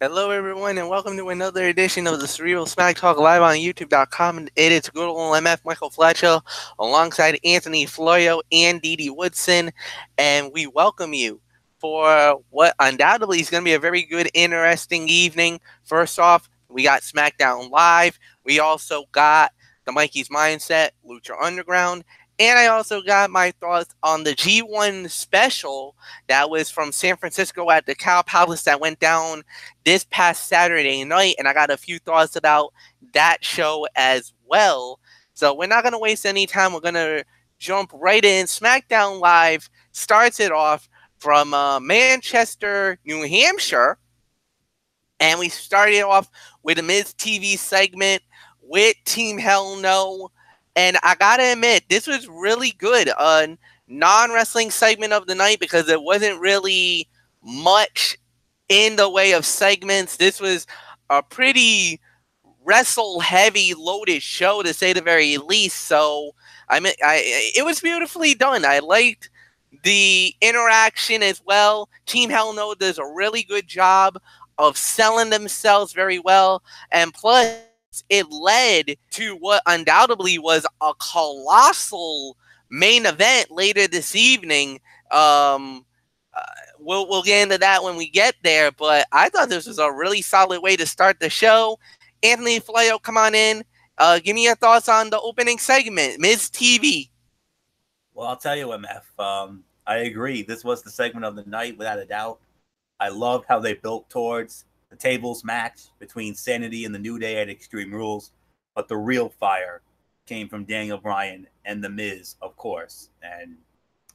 Hello, everyone, and welcome to another edition of the Cerebral Smack Talk live on YouTube.com. And it is good old MF Michael Fletcher alongside Anthony Florio and Dee Dee Woodson. And we welcome you for what undoubtedly is going to be a very good, interesting evening. First off, we got Smackdown Live. We also got the Mikey's Mindset, Lucha Underground. And I also got my thoughts on the G1 special that was from San Francisco at the Cow Palace that went down this past Saturday night, and I got a few thoughts about that show as well. So we're not going to waste any time. We're going to jump right in. SmackDown Live starts it off from Manchester, New Hampshire, and we started off with a Miz TV segment with Team Hell No. And I got to admit, this was really good. A non-wrestling segment of the night because there wasn't really much in the way of segments. This was a pretty wrestle heavy loaded show to say the very least. So it was beautifully done. I liked the interaction as well. Team Hell No does a really good job of selling themselves very well, and plus it led to what undoubtedly was a colossal main event later this evening. We'll get into that when we get there, but I thought this was a really solid way to start the show. Anthony Flayo, come on in. Give me your thoughts on the opening segment, Miz TV. Well, I'll tell you, MF. I agree. This was the segment of the night, without a doubt. I loved how they built towards the tables match between Sanity and the New Day at Extreme Rules, but the real fire came from Daniel Bryan and The Miz, of course, and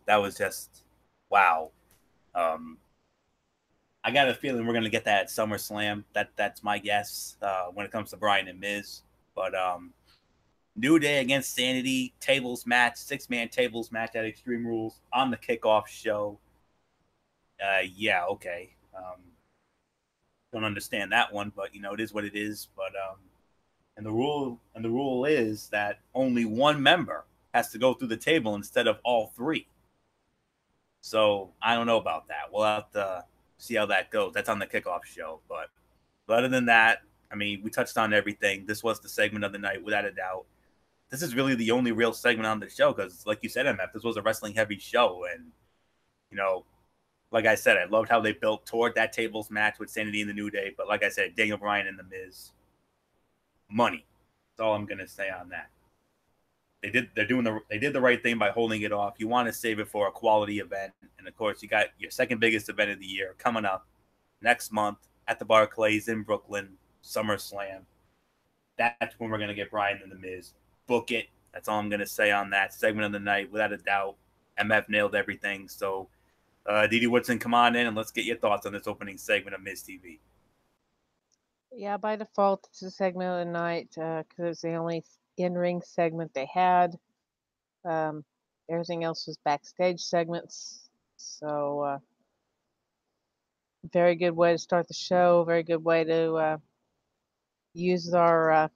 that was just wow. I got a feeling we're gonna get that at SummerSlam. That's my guess when it comes to Bryan and Miz. But New Day against Sanity tables match, 6-man tables match at Extreme Rules on the kickoff show. Yeah, okay. Don't understand that one, but it is what it is. But and the rule is that only one member has to go through the table instead of all three. So I don't know about that. We'll have to see how that goes. That's on the kickoff show. But other than that, I mean, we touched on everything. This was the segment of the night, without a doubt. This is really the only real segment on the show because, like you said, MF, this was a wrestling-heavy show. And, like I said, I loved how they built toward that tables match with Sanity and the New Day. But like I said, Daniel Bryan and The Miz, money. That's all I'm going to say on that. They did the right thing by holding it off. You want to save it for a quality event. And, of course, you got your second biggest event of the year coming up next month at the Barclays in Brooklyn, SummerSlam. That's when we're going to get Bryan and The Miz. Book it. That's all I'm going to say on that segment of the night, without a doubt. MF nailed everything. So, Dee Dee Woodson, come on in and let's get your thoughts on this opening segment of Miz TV. Yeah, by default, it's a segment of the night because it's the only in-ring segment they had. Everything else was backstage segments. So, very good way to start the show. Very good way to use our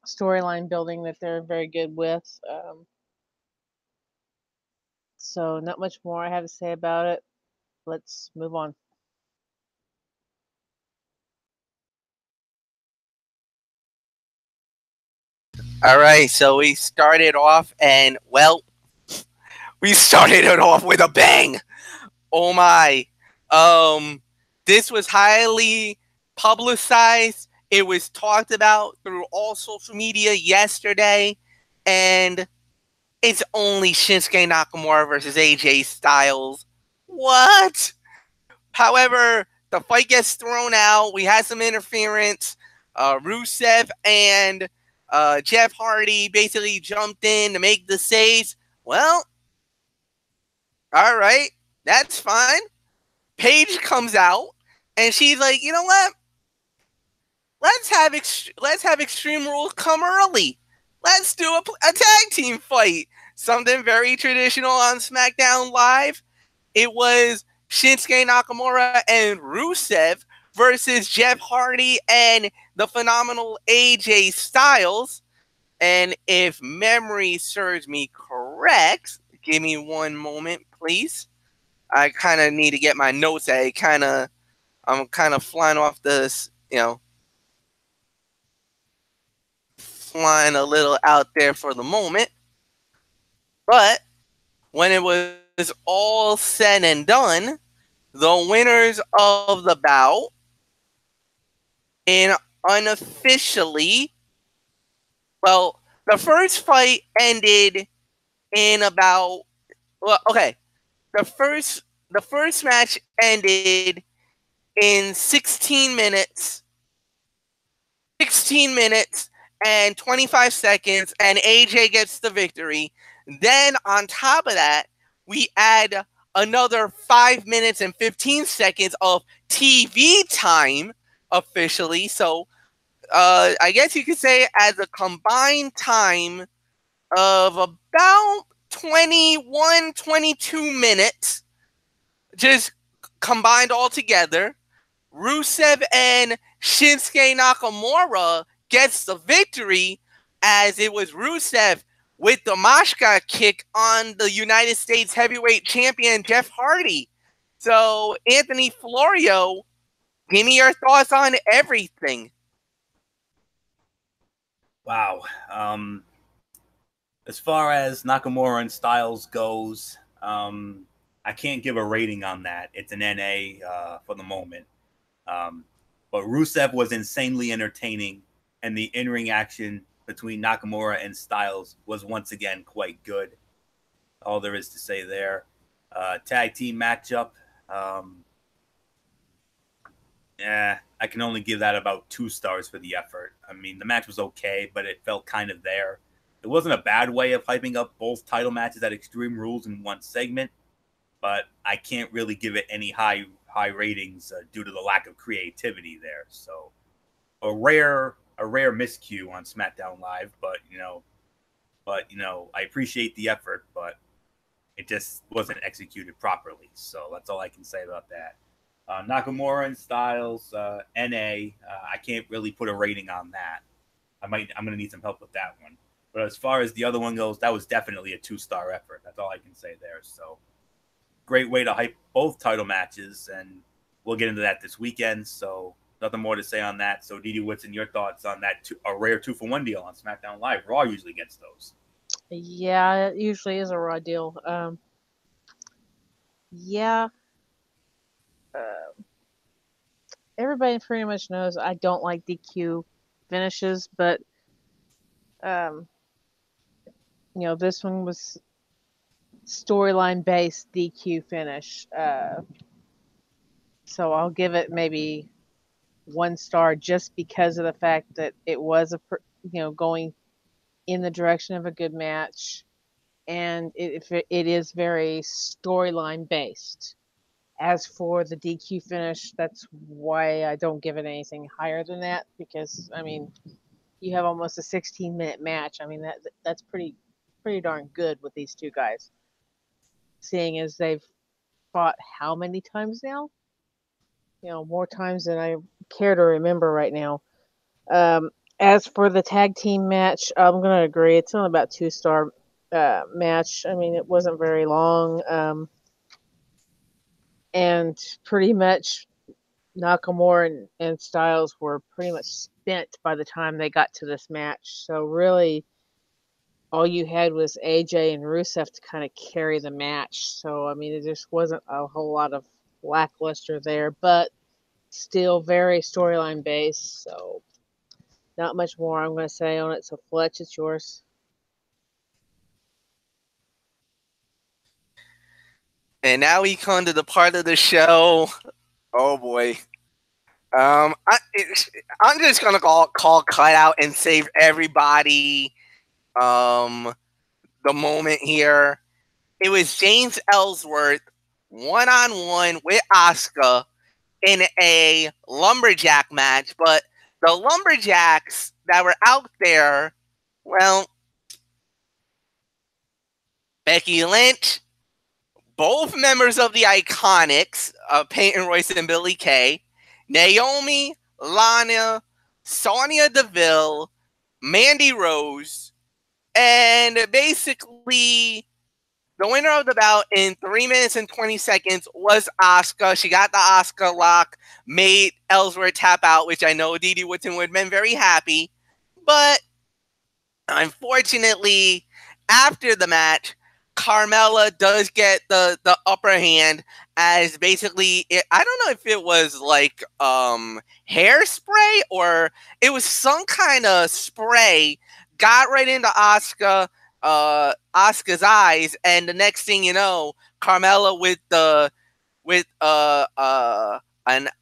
storyline building that they're very good with. So, not much more I have to say about it. Let's move on. All right, so we started off, and well, we started it off with a bang. Oh my. This was highly publicized. It was talked about through all social media yesterday, and it's only Shinsuke Nakamura versus AJ Styles. What? However, the fight gets thrown out. We had some interference. Rusev and Jeff Hardy basically jumped in to make the saves. Well, all right, that's fine. Paige comes out, and she's like, you know what? Let's have Extreme Rules come early. Let's do a tag team fight. Something very traditional on SmackDown Live. It was Shinsuke Nakamura and Rusev versus Jeff Hardy and the phenomenal AJ Styles. And if memory serves me correct, give me one moment, please. I kind of need to get my notes. I kind of I'm kind of flying off this, flying a little out there for the moment. But when it was all said and done, the winners of the bout, and unofficially, well, the first fight ended in about, well, okay, the first match ended in 16 minutes and 25 seconds, and AJ gets the victory. Then on top of that, we add another 5 minutes and 15 seconds of TV time officially. So I guess you could say as a combined time of about 21, 22 minutes, just combined all together. Rusev and Shinsuke Nakamura gets the victory, as it was Rusev with the Mashka kick on the United States heavyweight champion Jeff Hardy. So, Anthony Florio, give me your thoughts on everything. Wow. As far as Nakamura and Styles goes, I can't give a rating on that. It's an NA for the moment. But Rusev was insanely entertaining, and the in-ring action between Nakamura and Styles was once again quite good. All there is to say there. Tag team matchup. I can only give that about 2 stars for the effort. I mean, the match was okay, but it felt kind of there. It wasn't a bad way of hyping up both title matches at Extreme Rules in one segment, but I can't really give it any high ratings due to the lack of creativity there. So a rare miscue on SmackDown Live, but I appreciate the effort, but it just wasn't executed properly. So that's all I can say about that. Nakamura and Styles, NA. I can't really put a rating on that. I'm gonna need some help with that one. But as far as the other one goes, that was definitely a 2-star effort. That's all I can say there. So great way to hype both title matches, and we'll get into that this weekend. So nothing more to say on that. So Didi Woodson, your thoughts on that? A rare 2-for-1 deal on SmackDown Live. Raw usually gets those. Yeah, it usually is a raw deal. Everybody pretty much knows I don't like DQ finishes, but this one was storyline based DQ finish. So I'll give it maybe 1 star just because of the fact that it was going in the direction of a good match, and it is very storyline based. As for the DQ finish, that's why I don't give it anything higher than that, because I mean, you have almost a 16-minute match. I mean, that's pretty darn good with these two guys, seeing as they've fought how many times now? More times than I care to remember right now. As for the tag team match, I'm going to agree. It's only about 2-star match. I mean, it wasn't very long. And pretty much Nakamura and Styles were pretty much spent by the time they got to this match. So really, all you had was AJ and Rusev to kind of carry the match. So, I mean, it just wasn't a whole lot of lackluster there, but still very storyline based. So, not much more I'm going to say on it. So, Fletch, it's yours. And now we come to the part of the show. Oh boy. I'm just gonna call cut out and save everybody the moment here. It was James Ellsworth one-on-one with Asuka in a lumberjack match, but the lumberjacks that were out there, well, Becky Lynch, both members of the Iconics, Peyton Royce and Billie Kay, Naomi, Lana, Sonya Deville, Mandy Rose, and basically The winner of the bout in 3 minutes and 20 seconds was Asuka. She got the Asuka lock, made Ellsworth tap out, which I know Didi Woodson would have been very happy. But unfortunately, after the match, Carmella does get the upper hand as basically, I don't know if it was like hairspray or it was some kind of spray, got right into Asuka's eyes, and the next thing you know, Carmella with an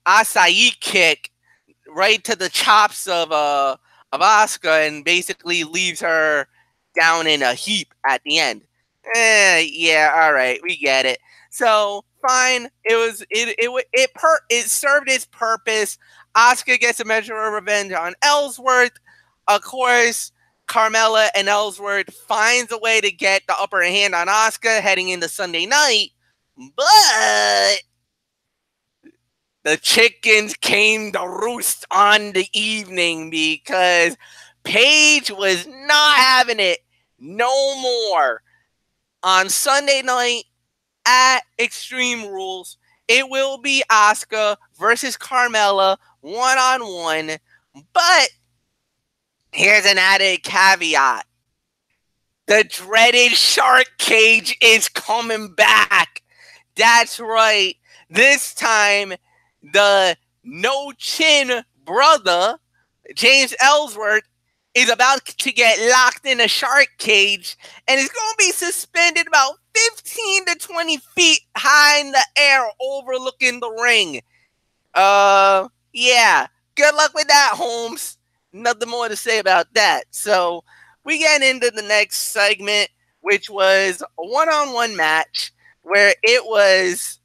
acai kick right to the chops of Asuka and basically leaves her down in a heap at the end. Yeah, all right, we get it. So fine, it served its purpose. Asuka gets a measure of revenge on Ellsworth. Of course, Carmella and Ellsworth finds a way to get the upper hand on Asuka heading into Sunday night, but the chickens came to roost on the evening because Paige was not having it no more. On Sunday night at Extreme Rules, it will be Asuka versus Carmella one-on-one, but here's an added caveat. The dreaded shark cage is coming back. That's right. This time, the no-chin brother, James Ellsworth, is about to get locked in a shark cage and is going to be suspended about 15 to 20 feet high in the air overlooking the ring. Yeah. Good luck with that, Holmes. Nothing more to say about that. So we get into the next segment, which was a one-on-one match where it was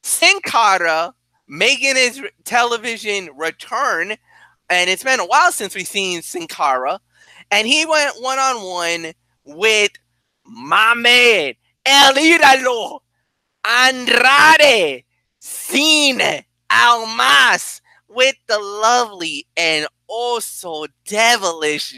Sin Cara making his television return, and it's been a while since we've seen Sin Cara, and he went one-on-one with my man, El Idolo, Andrade Cien Almas, with the lovely and also devilish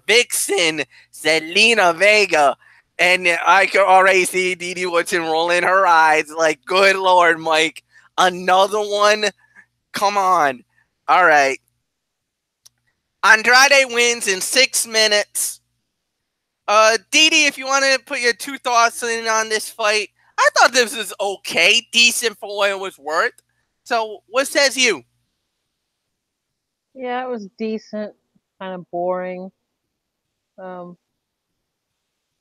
vixen Zelina Vega. And I can already see Didi Woodson rolling her eyes like, good Lord, Mike. Another one? Come on. All right. Andrade wins in 6 minutes. Didi, if you want to put your 2 thoughts in on this fight, I thought this was okay, decent for what it was worth. So, what says you? Yeah, it was decent, kind of boring.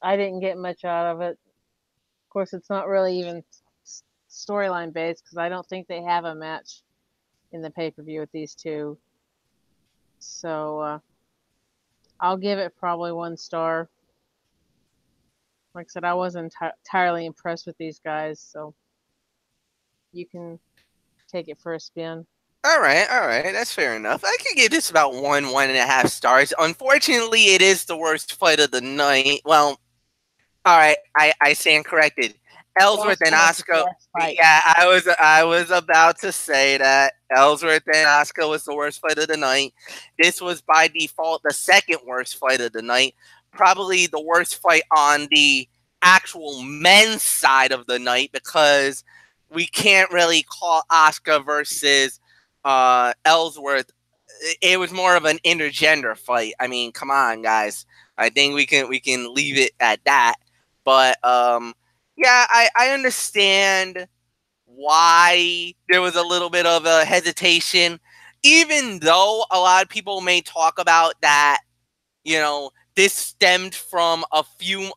I didn't get much out of it. Of course, it's not really even storyline based because I don't think they have a match in the pay-per-view with these two. So I'll give it probably 1 star. Like I said, I wasn't entirely impressed with these guys, so you can take it for a spin. All right, that's fair enough. I could give this about 1.5 stars. Unfortunately, it is the worst fight of the night. Well, all right, I stand corrected. Ellsworth and Asuka. Yeah, I was about to say that Ellsworth and Asuka was the worst fight of the night. This was by default the second worst fight of the night. Probably the worst fight on the actual men's side of the night because we can't really call Asuka versus Ellsworth. It was more of an intergender fight. I mean, come on, guys. I think we can leave it at that. But yeah, I understand why there was a little bit of a hesitation, even though a lot of people may talk about that, this stemmed from a few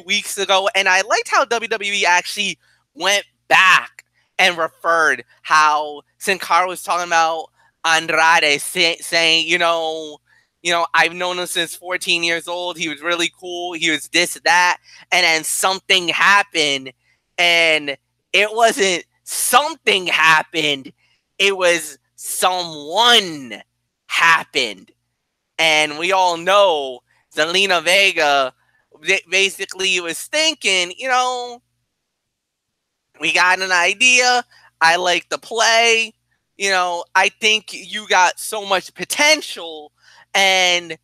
weeks ago. And I liked how WWE actually went back and referred how Sin Cara was talking about Andrade saying, I've known him since 14 years old. He was really cool. He was this, that. And then something happened. And it wasn't something happened. It was someone happened. And we all know Zelina Vega basically was thinking, we got an idea. I like the play. I think you got so much potential. And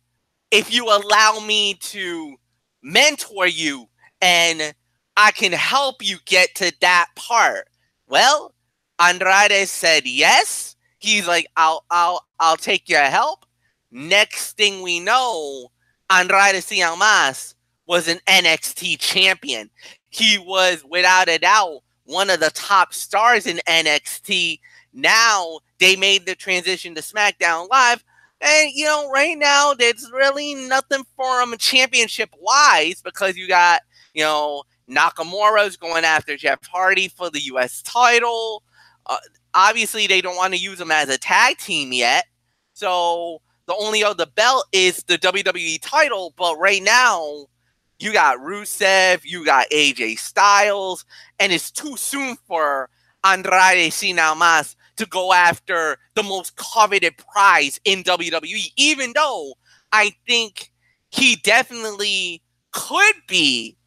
if you allow me to mentor you, and I can help you get to that part. Well, Andrade said yes. He's like, I'll take your help. Next thing we know, Andrade Cien Mas was an NXT champion. He was, without a doubt, one of the top stars in NXT. Now they made the transition to SmackDown Live. And, right now, there's really nothing for him championship-wise because you got, Nakamura's going after Jeff Hardy for the U.S. title. Obviously, they don't want to use him as a tag team yet. So the only other belt is the WWE title. But right now, you got Rusev, you got AJ Styles, and it's too soon for Andrade Cien Mas to go after the most coveted prize in WWE, even though I think he definitely could be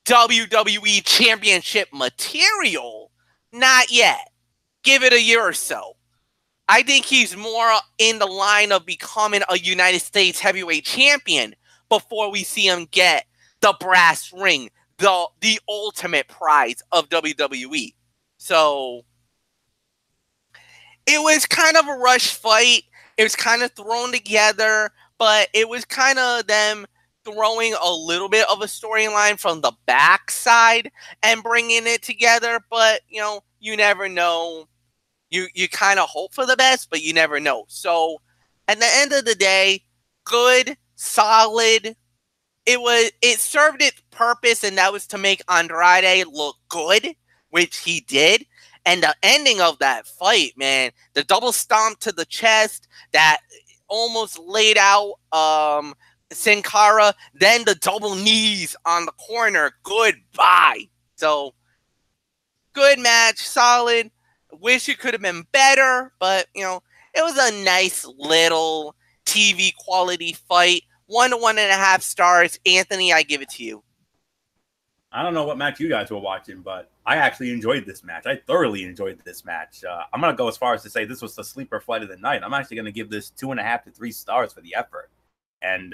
WWE Championship material. Not yet. Give it a year or so. I think he's more in the line of becoming a United States heavyweight champion before we see him get the brass ring, the ultimate prize of WWE. So it was kind of a rush fight. It was kind of thrown together, but it was kind of them throwing a little bit of a storyline from the backside and bringing it together. But, you never know. You kind of hope for the best, but you never know. So at the end of the day, good, solid. It served its purpose, and that was to make Andrade look good, which he did. And the ending of that fight, man, the double stomp to the chest that almost laid out Sin Cara, then the double knees on the corner. Goodbye. So good match, solid. Wish it could have been better, but it was a nice little TV quality fight. 1 to 1.5 stars. Anthony, I give it to you. I don't know what match you guys were watching, but I actually enjoyed this match. I thoroughly enjoyed this match. I'm going to go as far as to say this was the sleeper fight of the night. I'm actually going to give this 2.5 to 3 stars for the effort. And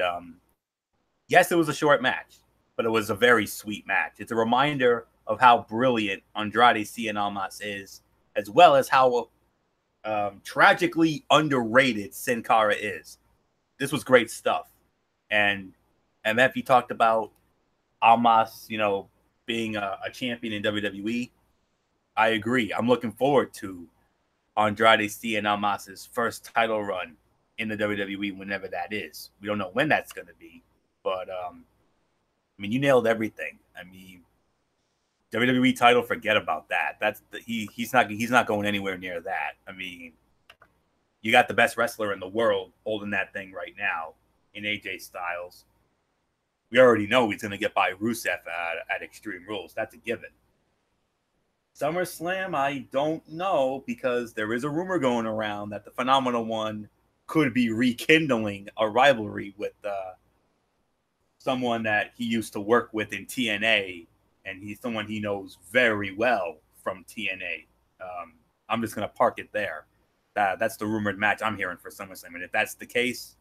yes, it was a short match, but it was a very sweet match. It's a reminder of how brilliant Andrade Cien Mas is, as well as how tragically underrated Sin Cara is. This was great stuff. And MF, you talked about Almas, being a champion in WWE. I agree. I'm looking forward to Andrade Cien Mas's first title run in the WWE, whenever that is. We don't know when that's going to be, but you nailed everything. WWE title, forget about that. He's not going anywhere near that. You got the best wrestler in the world holding that thing right now in AJ Styles. We already know he's going to get by Rusev at Extreme Rules. That's a given. SummerSlam, I don't know, because there is a rumor going around that the Phenomenal One could be rekindling a rivalry with someone that he used to work with in TNA, and he's someone he knows very well from TNA. I'm just going to park it there. That's the rumored match I'm hearing for SummerSlam. And if that's the case,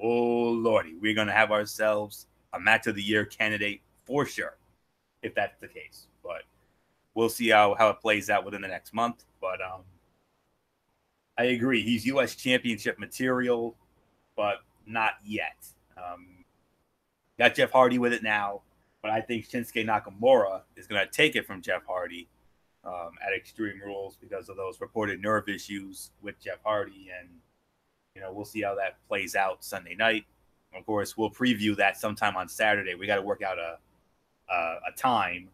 oh, Lordy, we're going to have ourselves a match of the year candidate for sure, if that's the case. But we'll see how it plays out within the next month. But I agree. He's U.S. Championship material, but not yet. Got Jeff Hardy with it now, but I think Shinsuke Nakamura is going to take it from Jeff Hardy at Extreme Rules because of those reported nerve issues with Jeff Hardy. And, we'll see how that plays out Sunday night. Of course, we'll preview that sometime on Saturday. We got to work out a time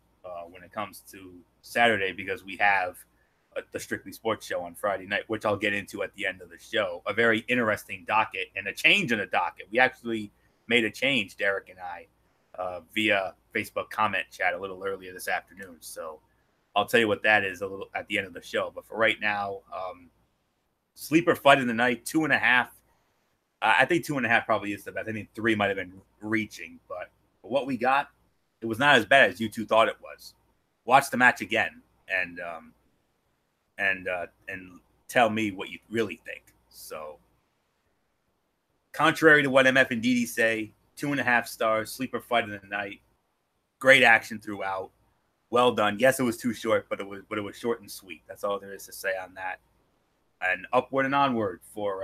when it comes to Saturday because we have the Strictly Sports show on Friday night, which I'll get into at the end of the show. A very interesting docket and a change in the docket. We actually made a change, Derek and I, via Facebook comment chat a little earlier this afternoon. So I'll tell you what that is a little at the end of the show. But for right now, sleeper fight in the night, 2.5. I think 2.5 probably is the best. I think 3 might have been reaching, but what we got, it was not as bad as you two thought it was. Watch the match again and tell me what you really think. So, contrary to what MF and DD say, 2.5 stars, sleeper fight of the night. Great action throughout. Well done. Yes, it was too short, but it was short and sweet. That's all there is to say on that. And upward and onward for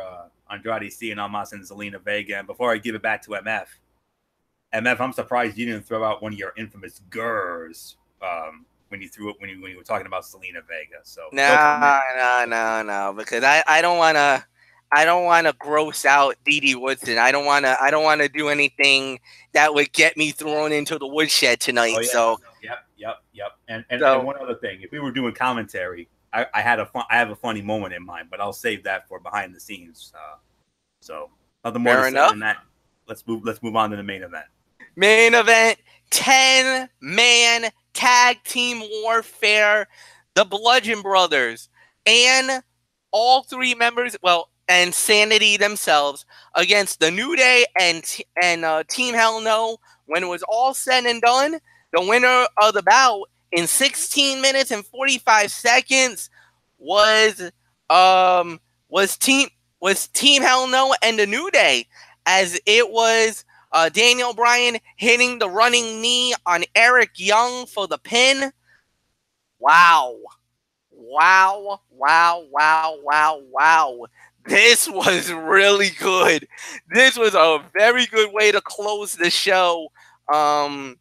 Andrade Cien Almas and Zelina Vega. And before I give it back to MF, I'm surprised you didn't throw out one of your infamous gurs when you threw it when you were talking about Zelina Vega. So no, because I don't want to gross out Didi Woodson. I don't want to do anything that would get me thrown into the woodshed tonight. Oh, yeah. So yep. And one other thing, if we were doing commentary, I have a funny moment in mind, but I'll save that for behind the scenes. So nothing more to say than that. Let's move on to the main event. Main event, 10-man tag team warfare. The Bludgeon Brothers and all three members, and Sanity themselves against the New Day and Team Hell No. When it was all said and done, the winner of the bout in 16 minutes and 45 seconds was Team Hell No and the New Day, as it was Daniel Bryan hitting the running knee on Eric Young for the pin. Wow. This was really good. This was a very good way to close the show. It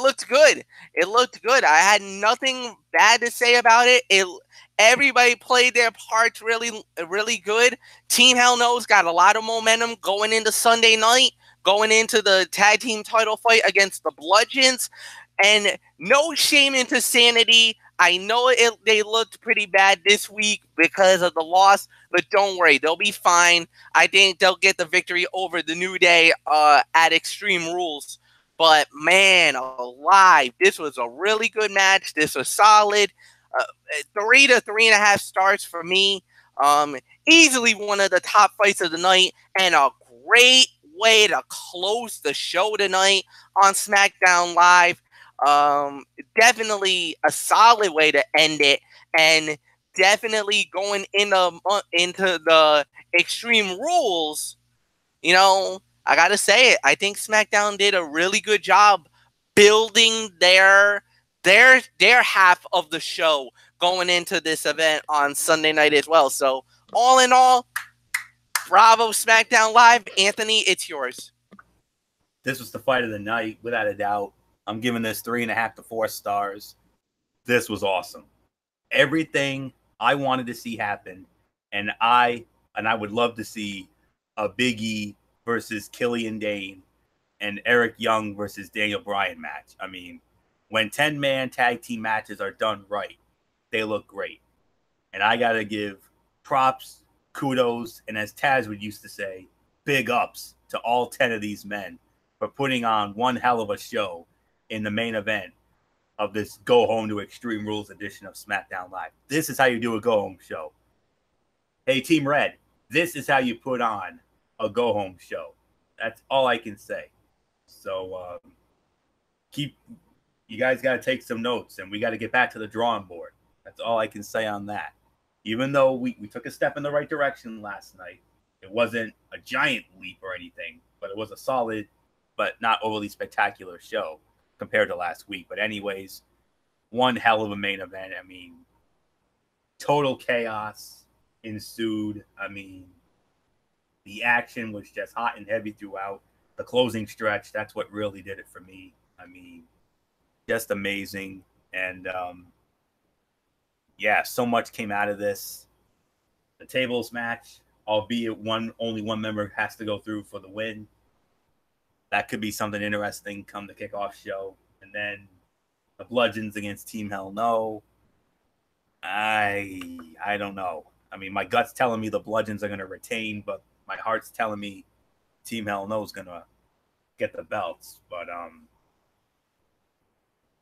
looked good. It looked good. I had nothing bad to say about it. Everybody played their parts really, really good. Team Hell No's got a lot of momentum going into Sunday night, going into the tag team title fight against the Bludgeons. And no shame into Sanity. I know they looked pretty bad this week because of the loss, but don't worry, they'll be fine. I think they'll get the victory over the New Day at Extreme Rules. But man, alive, this was a really good match. This was solid. 3 to 3.5 stars for me. Easily one of the top fights of the night, and a great way to close the show tonight on SmackDown Live. Definitely a solid way to end it, and definitely going into the Extreme Rules. I gotta say it. I think SmackDown did a really good job building their half of the show going into this event on Sunday night as well. So all in all, bravo SmackDown Live. Anthony, it's yours. This was the fight of the night, without a doubt. I'm giving this 3.5 to 4 stars. This was awesome. Everything I wanted to see happen, and I would love to see a Big E versus Killian Dane and Eric Young versus Daniel Bryan match. I mean, when 10-man tag team matches are done right, they look great. And I got to give props, kudos, and as Taz would used to say, big ups to all 10 of these men for putting on one hell of a show in the main event of this Go Home to Extreme Rules edition of SmackDown Live. This is how you do a go home show. Hey, Team Red, this is how you put on a go home show. That's all I can say. So you guys got to take some notes, and we got to get back to the drawing board. That's all I can say on that. Even though we took a step in the right direction last night, it wasn't a giant leap or anything, but it was a solid but not overly spectacular show compared to last week. But anyways, one hell of a main event. I mean, total chaos ensued. I mean, the action was just hot and heavy throughout. The closing stretch, that's what really did it for me. I mean, just amazing. And yeah, so much came out of this. The tables match, albeit only one member has to go through for the win. That could be something interesting come the kickoff show. And then the Bludgeons against Team Hell No. I don't know. I mean, my gut's telling me the Bludgeons are going to retain, but my heart's telling me Team Hell No is going to get the belts. But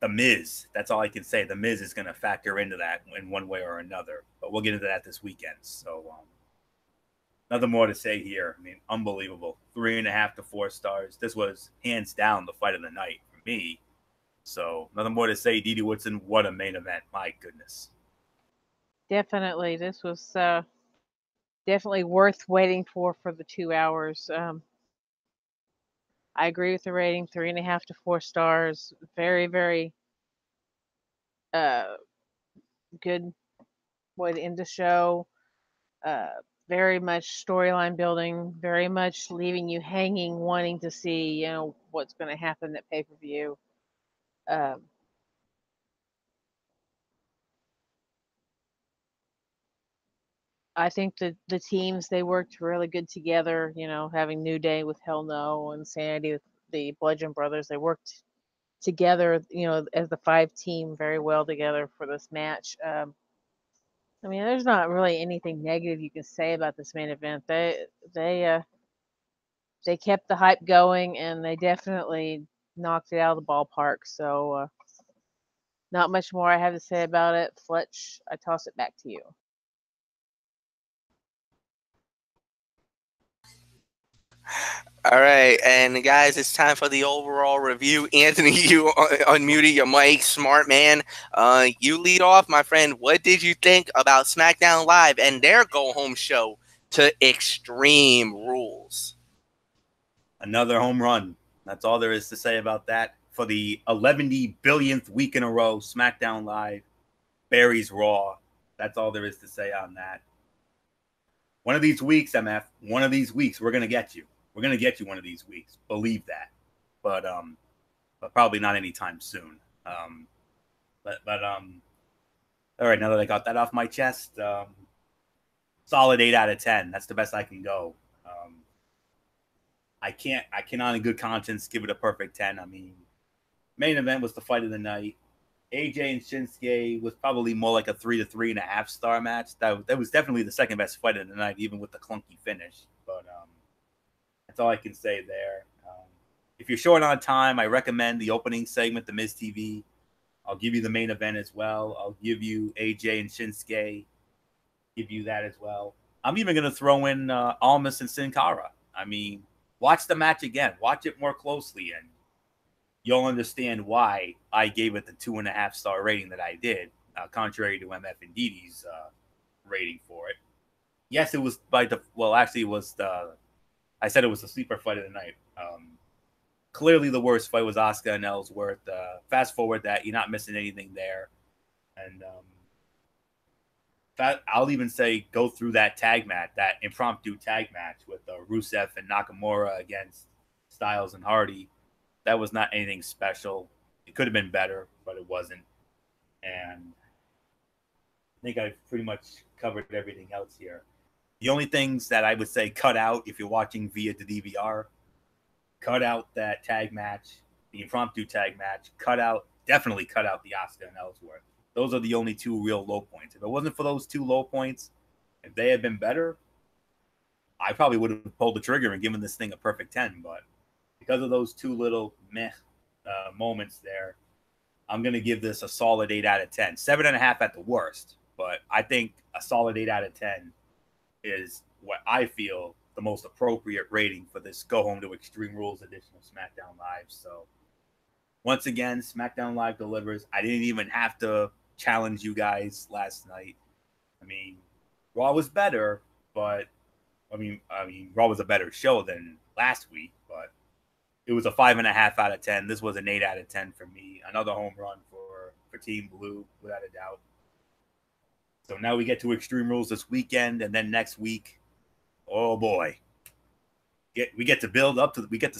The Miz, that's all I can say. The Miz is going to factor into that in one way or another. But we'll get into that this weekend. So nothing more to say here. I mean, unbelievable. 3.5 to 4 stars. This was hands down the fight of the night for me. So nothing more to say. Didi Woodson, what a main event. My goodness. Definitely. This was definitely worth waiting for the 2 hours. I agree with the rating, 3.5 to 4 stars. Very, very uh, good way to end the show. Uh, very much storyline building, very much leaving you hanging, wanting to see, what's going to happen at pay per view. Um, I think that the teams they worked really good together. Having New Day with Hell No and Sanity with the Bludgeon Brothers, they worked together, as the 5 team very well together for this match. I mean, there's not really anything negative you can say about this main event. They kept the hype going, and they definitely knocked it out of the ballpark. So, not much more I have to say about it. Fletch, I toss it back to you. All right, and guys, it's time for the overall review. Anthony, you unmuted your mic, smart man. You lead off, my friend. What did you think about SmackDown Live and their go-home show to Extreme Rules? Another home run. That's all there is to say about that. For the 11 billionth week in a row, SmackDown Live buries Raw. That's all there is to say on that. One of these weeks, MF, one of these weeks, we're going to get you. We're going to get you one of these weeks. Believe that. But probably not anytime soon. All right, now that I got that off my chest, solid 8 out of 10. That's the best I can go. I cannot in good conscience give it a perfect 10. I mean, main event was the fight of the night. AJ and Shinsuke was probably more like a 3 to 3.5 star match. That was definitely the second best fight of the night, even with the clunky finish. But that's all I can say there. If you're short on time, I recommend the opening segment, the Miz TV. I'll give you the main event as well. I'll give you AJ and Shinsuke. Give you that as well. I'm even going to throw in Almas and Sin Cara. I mean, watch the match again. Watch it more closely, and you'll understand why I gave it the 2.5 star rating that I did, contrary to MF and Didi's rating for it. Yes, it was actually, it was I said it was the sleeper fight of the night. Clearly, the worst fight was Asuka and Ellsworth. Fast forward that, you're not missing anything there. And I'll even say go through that tag match, that impromptu tag match with Rusev and Nakamura against Styles and Hardy. That was not anything special. It could have been better, but it wasn't. And I think I've pretty much covered everything else here. The only things that I would say cut out if you're watching via the DVR, cut out that tag match, the impromptu tag match, definitely cut out the Asuka and Ellsworth. Those are the only 2 real low points. If it wasn't for those 2 low points, if they had been better, I probably would have pulled the trigger and given this thing a perfect 10. But because of those 2 little meh moments there, I'm going to give this a solid 8 out of 10. 7.5 at the worst, but I think a solid 8 out of 10 is what I feel the most appropriate rating for this Go Home to Extreme Rules edition of SmackDown Live. So once again, SmackDown Live delivers. I didn't even have to challenge you guys last night. I mean, Raw was better, but I mean, Raw was a better show than last week, but it was a 5.5 out of 10. This was an 8 out of 10 for me. Another home run for Team Blue, without a doubt. So now we get to Extreme Rules this weekend, and then next week, oh boy, we get to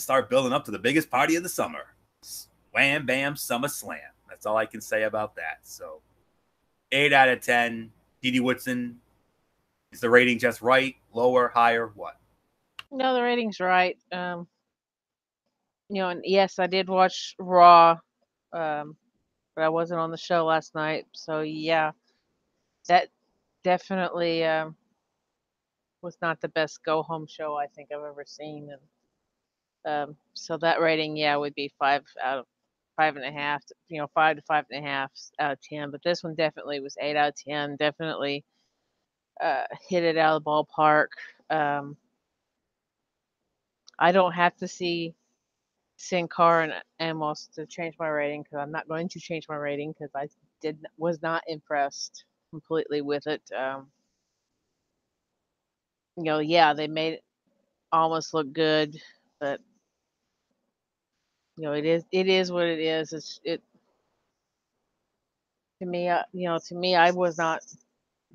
start building up to the biggest party of the summer. Wham Bam SummerSlam. That's all I can say about that. So 8 out of 10. Didi Woodson, is the rating just right? Lower, higher, what? No, the rating's right. And yes, I did watch Raw, but I wasn't on the show last night. So yeah, that definitely was not the best go home show I think I've ever seen. And so that rating, yeah, would be 5 out of 5.5. 5 to 5.5 out of 10. But this one definitely was 8 out of 10. Definitely hit it out of the ballpark. I don't have to see Sin Cara and Amos to change my rating, because I'm not going to change my rating, because I was not impressed completely with it. Yeah, they made it almost look good, but it is what it is. It to me, to me, I was not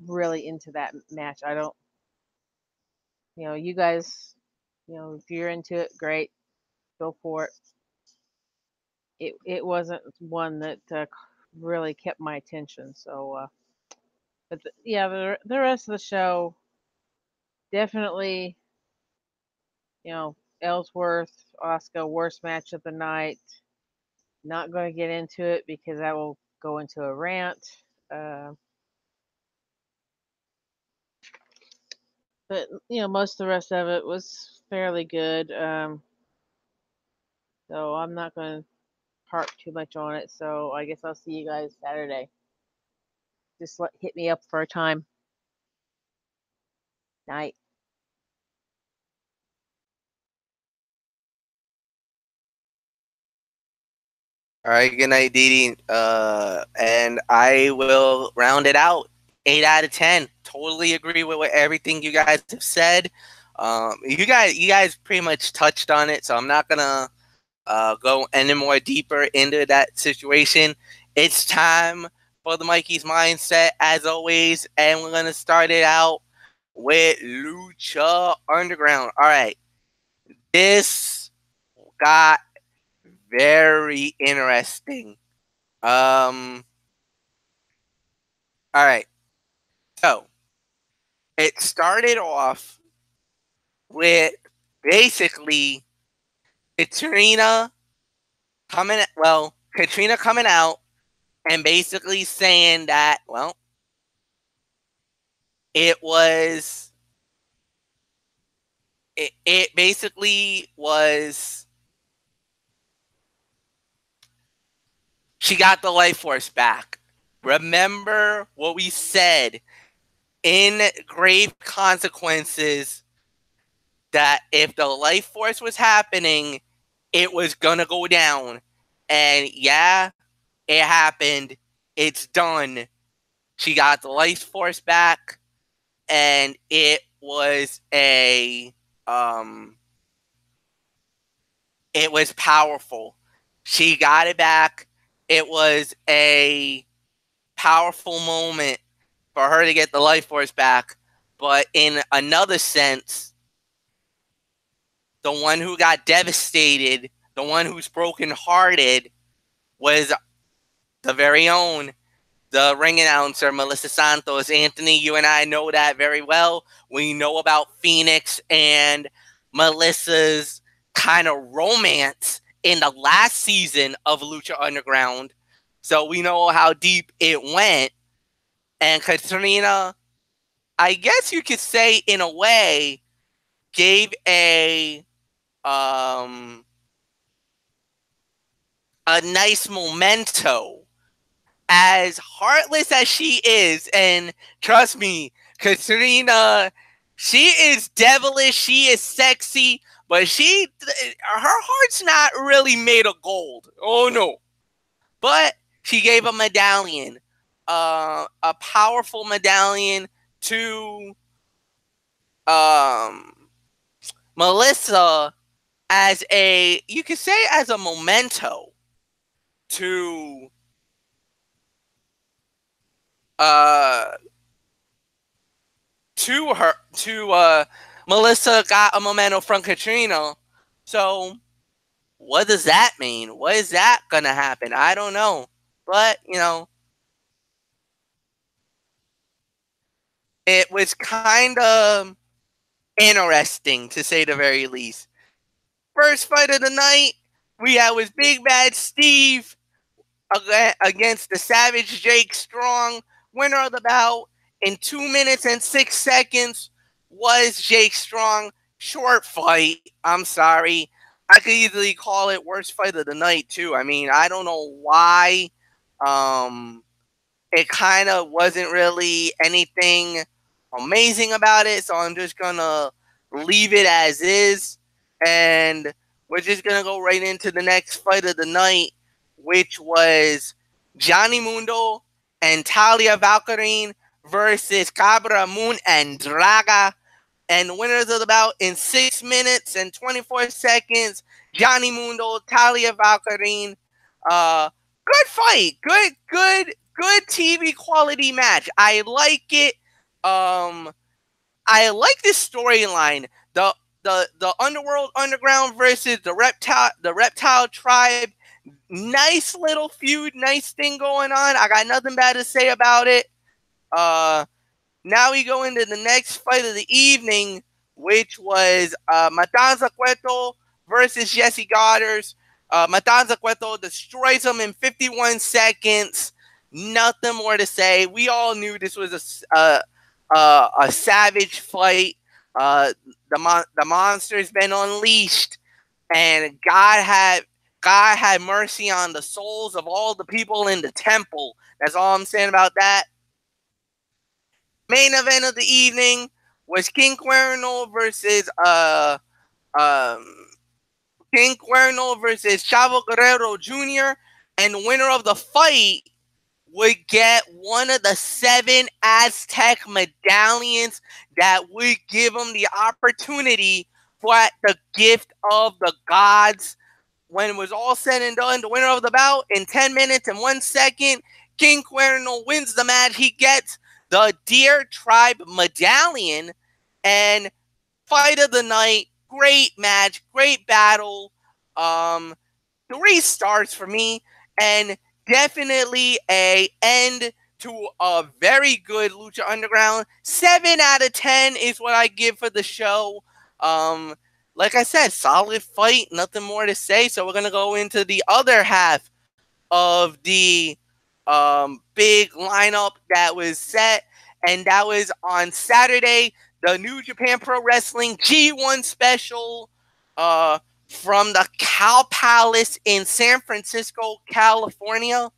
really into that match. I don't, you guys, if you're into it, great, go for it. It wasn't one that really kept my attention. So, but yeah, the rest of the show definitely, Ellsworth, Oscar, worst match of the night. Not going to get into it because I will go into a rant. Uh, but most of the rest of it was fairly good. So I'm not going to harp too much on it. So I guess I'll see you guys Saturday. Just hit me up for a time. Night. All right, good night, Dee Dee. And I will round it out. 8 out of 10. Totally agree with everything you guys have said. You guys pretty much touched on it, so I'm not gonna go any more deeper into that situation. It's time for the Mikey's Mindset, as always, and we're gonna start it out with Lucha Underground. All right, this got very interesting. All right. So it started off with basically Katrina Katrina coming out and basically saying that, well, it was, it basically was, she got the life force back. Remember what we said in Grave Consequences, that if the life force was happening, it was gonna go down. And yeah, it happened. It's done. She got the life force back, and it was it was powerful. She got it back. It was a powerful moment for her to get the life force back. But in another sense, the one who got devastated, the one who's brokenhearted, was the very own, the ring announcer, Melissa Santos. Anthony, you and I know that very well. We know about Phoenix and Melissa's kind of romance in the last season of Lucha Underground. So we know how deep it went. And Katrina, I guess you could say, in a way, gave a nice memento. As heartless as she is, and trust me, Katrina, she is devilish, she is sexy, but her heart's not really made of gold. Oh no. But she gave a medallion, a powerful medallion to Melissa, as you could say, as a memento to Melissa got a memento from Katrina. So what does that mean? What is that gonna happen? I don't know. But it was kind of interesting, to say the very least. First fight of the night, we had was Big Bad Steve against the Savage Jake Strong. Winner of the bout in 2 minutes and 6 seconds was Jake Strong. Short fight. I'm sorry. I could easily call it worst fight of the night too. I mean, I don't know why. It kind of wasn't really anything amazing about it, so I'm just gonna leave it as is, and we're just gonna go right into the next fight of the night, which was Johnny Mundo and Talia Valkyrie versus Cabra Moon and Draga. And the winners of the bout in 6 minutes and 24 seconds, Johnny Mundo, Talia Valkyrie. Good fight. Good TV quality match. I like it. I like this storyline. The Underworld Underground versus the reptile tribe. Nice little feud, nice thing going on. I got nothing bad to say about it. Now we go into the next fight of the evening, which was Matanza Cueto versus Jesse Goddard. Matanza Cueto destroys him in 51 seconds. Nothing more to say. We all knew this was a savage fight. The monster's been unleashed, and God had mercy on the souls of all the people in the temple. That's all I'm saying about that. Main event of the evening was King Cuerno versus Chavo Guerrero Jr. And the winner of the fight would get one of the 7 Aztec medallions that would give him the opportunity for the gift of the gods. When it was all said and done, the winner of the bout in 10 minutes and 1 second, King Cuerno wins the match. He gets the Deer Tribe medallion. And fight of the night, great match, great battle. 3 stars for me, and definitely a end to a very good Lucha Underground. 7 out of 10 is what I give for the show. Like I said, solid fight, nothing more to say. So we're gonna go into the other half of the big lineup that was set, and that was on Saturday, the New Japan Pro Wrestling G1 special from the Cow Palace in San Francisco, California.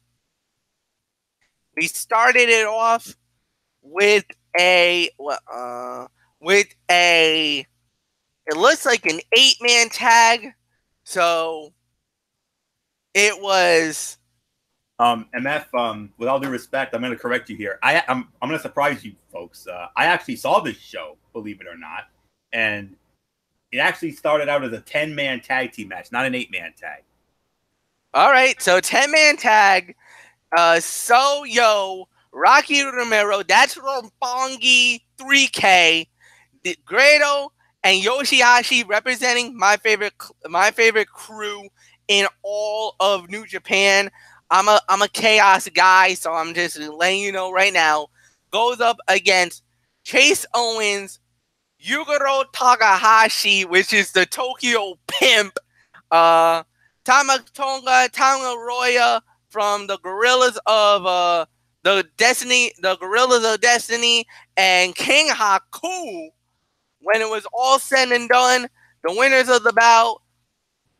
We started it off with it looks like an 8-man tag. So it was MF, with all due respect, I'm going to correct you here. I'm going to surprise you folks. I actually saw this show, believe it or not, and it actually started out as a 10-man tag team match, not an 8-man tag. All right, so 10-man tag. Rocky Romero, that's Roppongi 3K, Grado, and Yoshihashi representing my favorite crew in all of New Japan. I'm a chaos guy, so I'm just letting you know right now. Goes up against Chase Owens, Yugoro Takahashi, which is the Tokyo Pimp, Tamatonga Tangaroya from the Gorillas of the Gorillas of Destiny, and King Haku. When it was all said and done, the winners of the bout,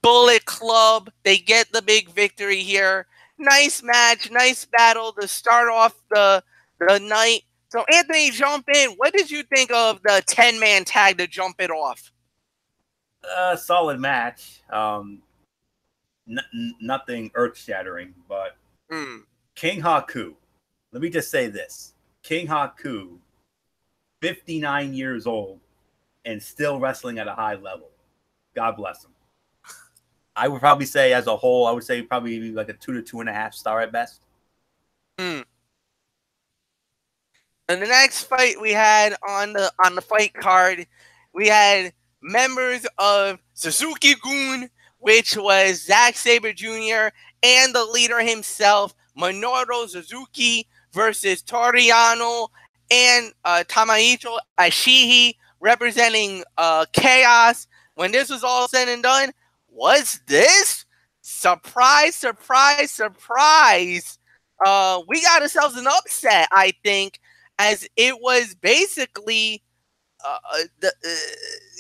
Bullet Club, they get the big victory here. Nice match, nice battle to start off the night. So, Anthony, jump in. What did you think of the 10-man tag to jump it off? Solid match. Nothing earth-shattering, but King Haku. Let me just say this. King Haku, 59 years old, and still wrestling at a high level. God bless him. I would probably say, as a whole, I would say probably like a 2 to 2.5 star at best. And the next fight we had on the fight card, we had members of Suzuki-gun, which was Zack Sabre Jr. and the leader himself, Minoru Suzuki, versus Toriano and Tamaicho Ashihi, representing Chaos. When this was all said and done, was this? Surprise, surprise, surprise. We got ourselves an upset, I think, as it was basically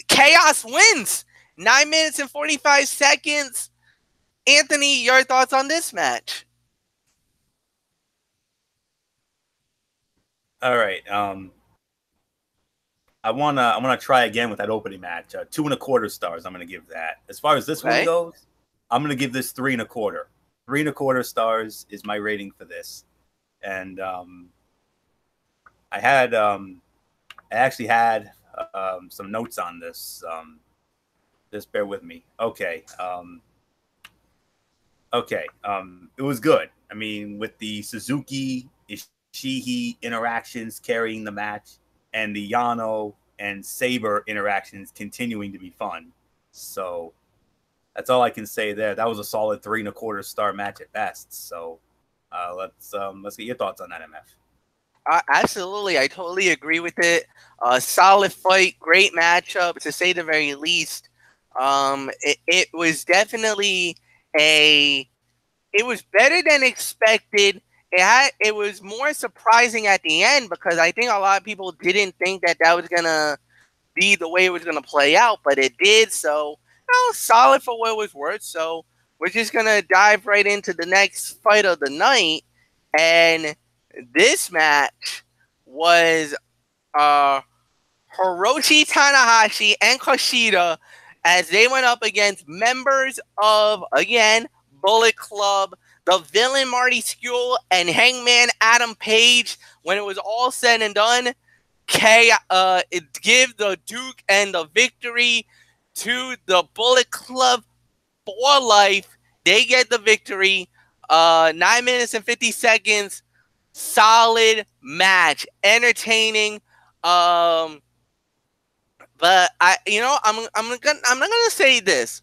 Chaos wins. 9 minutes and 45 seconds. Anthony, your thoughts on this match? All right. I wanna try again with that opening match. 2.25 stars. I'm gonna give that. As far as this one goes, I'm gonna give this 3.25. 3.25 stars is my rating for this. And I actually had some notes on this. Just bear with me. Okay. It was good. I mean, with the Suzuki Ishii interactions carrying the match, and the Yano and Saber interactions continuing to be fun. So that's all I can say there. That was a solid 3.25 star match at best. So let's get your thoughts on that, MF. Absolutely, I totally agree with it. Solid fight, great matchup, to say the very least. It was definitely it was better than expected. It was more surprising at the end because I think a lot of people didn't think that was gonna be the way it was gonna play out, but it did. So, solid for what it was worth. So we're just gonna dive right into the next fight of the night, and this match was Hiroshi Tanahashi and Kushida as they went up against members of, again, Bullet Club, the villain Marty Scurll, and Hangman Adam Page. When it was all said and done, give the Duke and the victory to the Bullet Club for life. They get the victory. 9 minutes and 50 seconds. Solid match, entertaining. But I'm not gonna say this.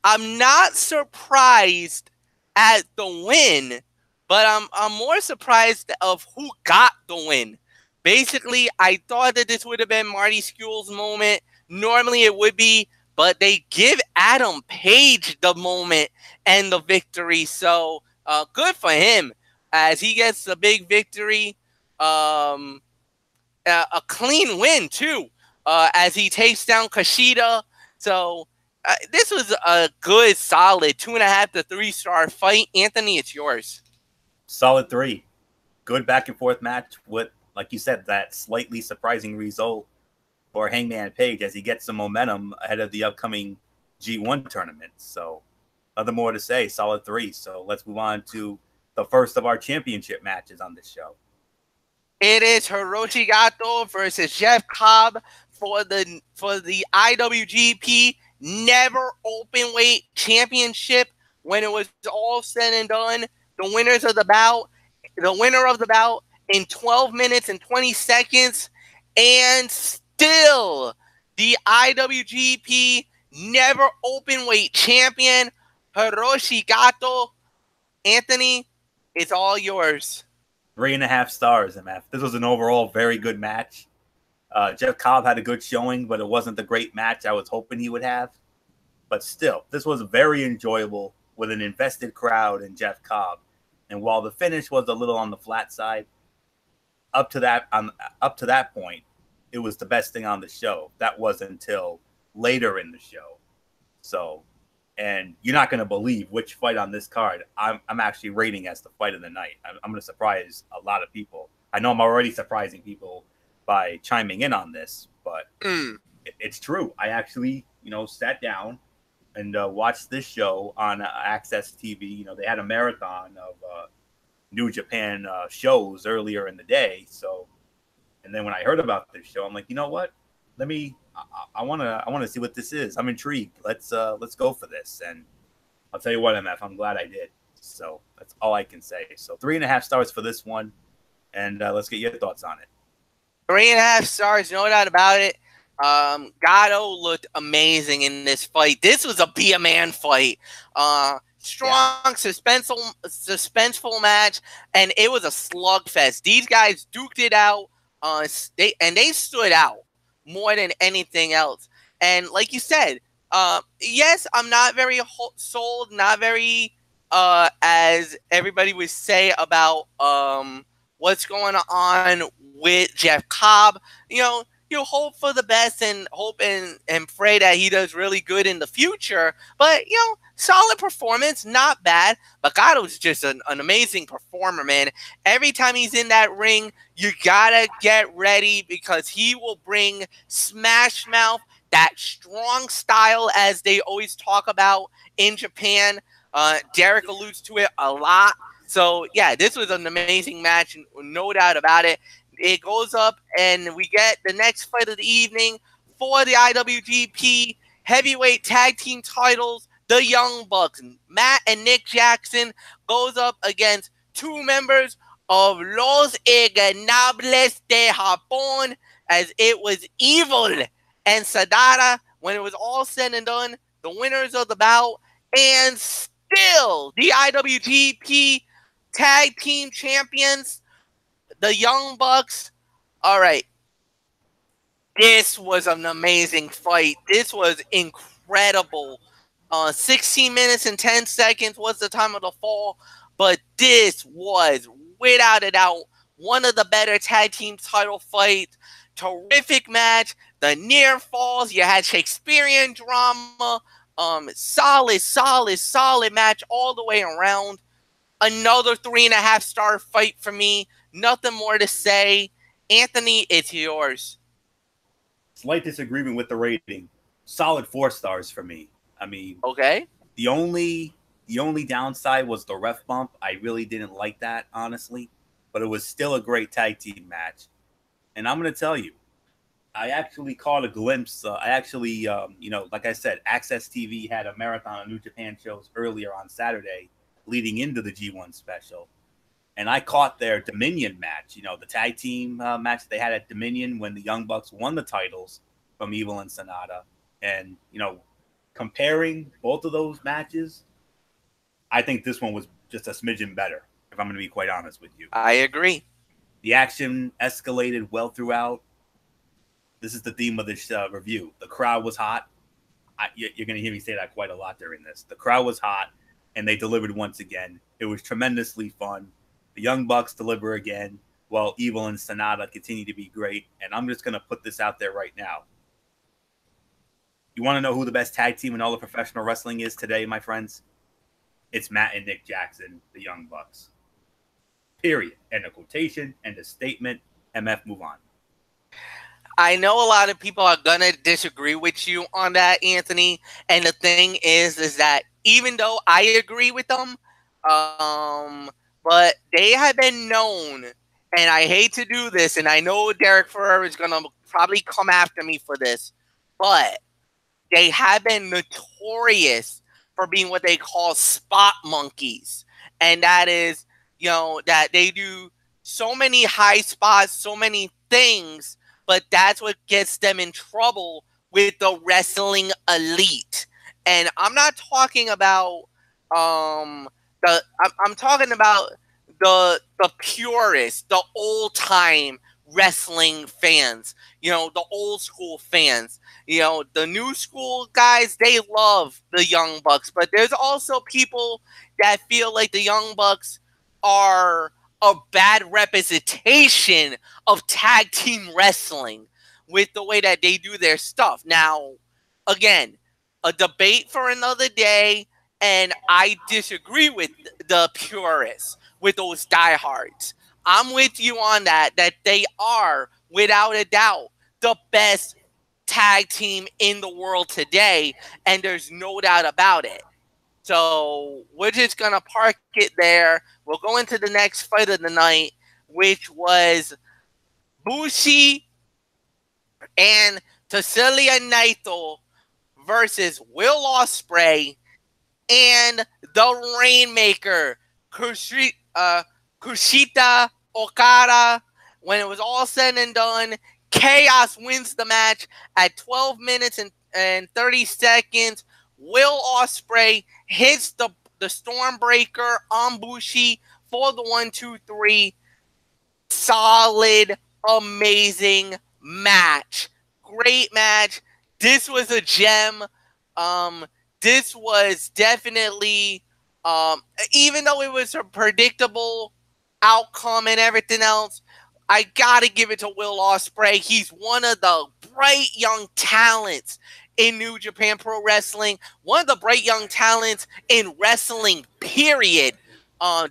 I'm not surprised at the win, but I'm more surprised of who got the win. Basically, I thought that this would have been Marty Scurll's moment. Normally it would be, but they give Adam Page the moment and the victory. So good for him as he gets the big victory. A clean win too, as he takes down Kushida. So this was a good, solid 2.5 to 3 star fight. Anthony, it's yours. Solid 3. Good back and forth match with, like you said, that slightly surprising result for Hangman Page as he gets some momentum ahead of the upcoming G1 tournament. So nothing more to say. Solid 3. So let's move on to the first of our championship matches on this show. It is Hiroshi Gato versus Jeff Cobb for the IWGP Never Openweight Championship. When it was all said and done, the winner of the bout in 12 minutes and 20 seconds, and still the IWGP Never Openweight Champion, Hiroshi Gato. Anthony, it's all yours. 3.5 stars, MF. This was an overall very good match. Jeff Cobb had a good showing, but it wasn't the great match I was hoping he would have. But still, this was very enjoyable with an invested crowd in Jeff Cobb. And while the finish was a little on the flat side, up to that point, it was the best thing on the show. That wasn't until later in the show. So, and you're not going to believe which fight on this card I'm actually rating as the fight of the night. I'm going to surprise a lot of people. I know I'm already surprising people by chiming in on this, but it's true. I actually, sat down and watched this show on Access TV. They had a marathon of New Japan shows earlier in the day. So, and then when I heard about this show, I'm like, you know what? I want to see what this is. I'm intrigued. Let's go for this. And I'll tell you what, MF, I'm glad I did. So that's all I can say. So 3.5 stars for this one, and let's get your thoughts on it. 3.5 stars, no doubt about it. Gato looked amazing in this fight. This was a be a man fight. Strong, suspenseful match, and it was a slugfest. These guys duked it out. They stood out more than anything else. And like you said, yes, I'm not very sold, not very as everybody would say about what's going on with Jeff Cobb. You hope for the best and hope and pray that he does really good in the future. But, solid performance, not bad. But Gato's just an amazing performer, man. Every time he's in that ring, you gotta get ready because he will bring Smash Mouth, that strong style as they always talk about in Japan. Derek alludes to it a lot. So, yeah, this was an amazing match, no doubt about it. It goes up, and we get the next fight of the evening, for the IWGP Heavyweight Tag Team titles, the Young Bucks. Matt and Nick Jackson goes up against two members of Los Ingobernables de Japón, as it was Evil and Sadada. When it was all said and done, the winners of the bout, and still the IWGP Tag Team Champions, the Young Bucks. All right. This was an amazing fight. This was incredible. 16 minutes and 10 seconds was the time of the fall, but this was, without a doubt, one of the better tag team title fights. Terrific match. The near falls. You had Shakespearean drama. Solid match all the way around. Another 3.5-star fight for me. Nothing more to say. Anthony, it's yours. Slight disagreement with the rating. Solid 4 stars for me. I mean, okay. The only downside was the ref bump. I really didn't like that, honestly, but it was still a great tag team match. And I'm going to tell you, I actually caught a glimpse. Like I said, Access TV had a marathon of New Japan shows earlier on Saturday leading into the G1 special. And I caught their Dominion match, the tag team match they had at Dominion when the Young Bucks won the titles from Evil and Sonata. And, comparing both of those matches, I think this one was just a smidgen better, if I'm going to be quite honest with you. I agree. The action escalated well throughout. This is the theme of this review. The crowd was hot. You're going to hear me say that quite a lot during this. The crowd was hot, and they delivered once again. It was tremendously fun. The Young Bucks deliver again, while Evil and Sonata continue to be great. And I'm just going to put this out there right now. You want to know who the best tag team in all of professional wrestling is today, my friends? It's Matt and Nick Jackson, the Young Bucks. Period. End of quotation, end of statement. MF, move on. I know a lot of people are going to disagree with you on that, Anthony. And the thing is that even though I agree with them, but they have been known, and I hate to do this, and I know Derek Ferrer is going to probably come after me for this, but they have been notorious for being what they call spot monkeys. And that is, that they do so many high spots, so many things, but that's what gets them in trouble with the wrestling elite. And I'm not talking about I'm talking about the purists, the old time wrestling fans, the old school fans. The new school guys, they love the Young Bucks, but there's also people that feel like the Young Bucks are a bad representation of tag team wrestling with the way that they do their stuff. Now, again, a debate for another day, and I disagree with the purists, with those diehards. I'm with you on that they are, without a doubt, the best tag team in the world today, and there's no doubt about it. So we're just going to park it there. We'll go into the next fight of the night, which was Bushi and Tetsuya Naito versus Will Ospreay and the Rainmaker, Kushida Okada. When it was all said and done, Chaos wins the match at 12 minutes and 30 seconds. Will Ospreay hits the Stormbreaker on Bushi for the 1-2-3. Solid, amazing match. Great match. This was a gem. This was definitely, even though it was a predictable outcome and everything else, I gotta give it to Will Ospreay. He's one of the bright young talents in New Japan Pro Wrestling. One of the bright young talents in wrestling, period.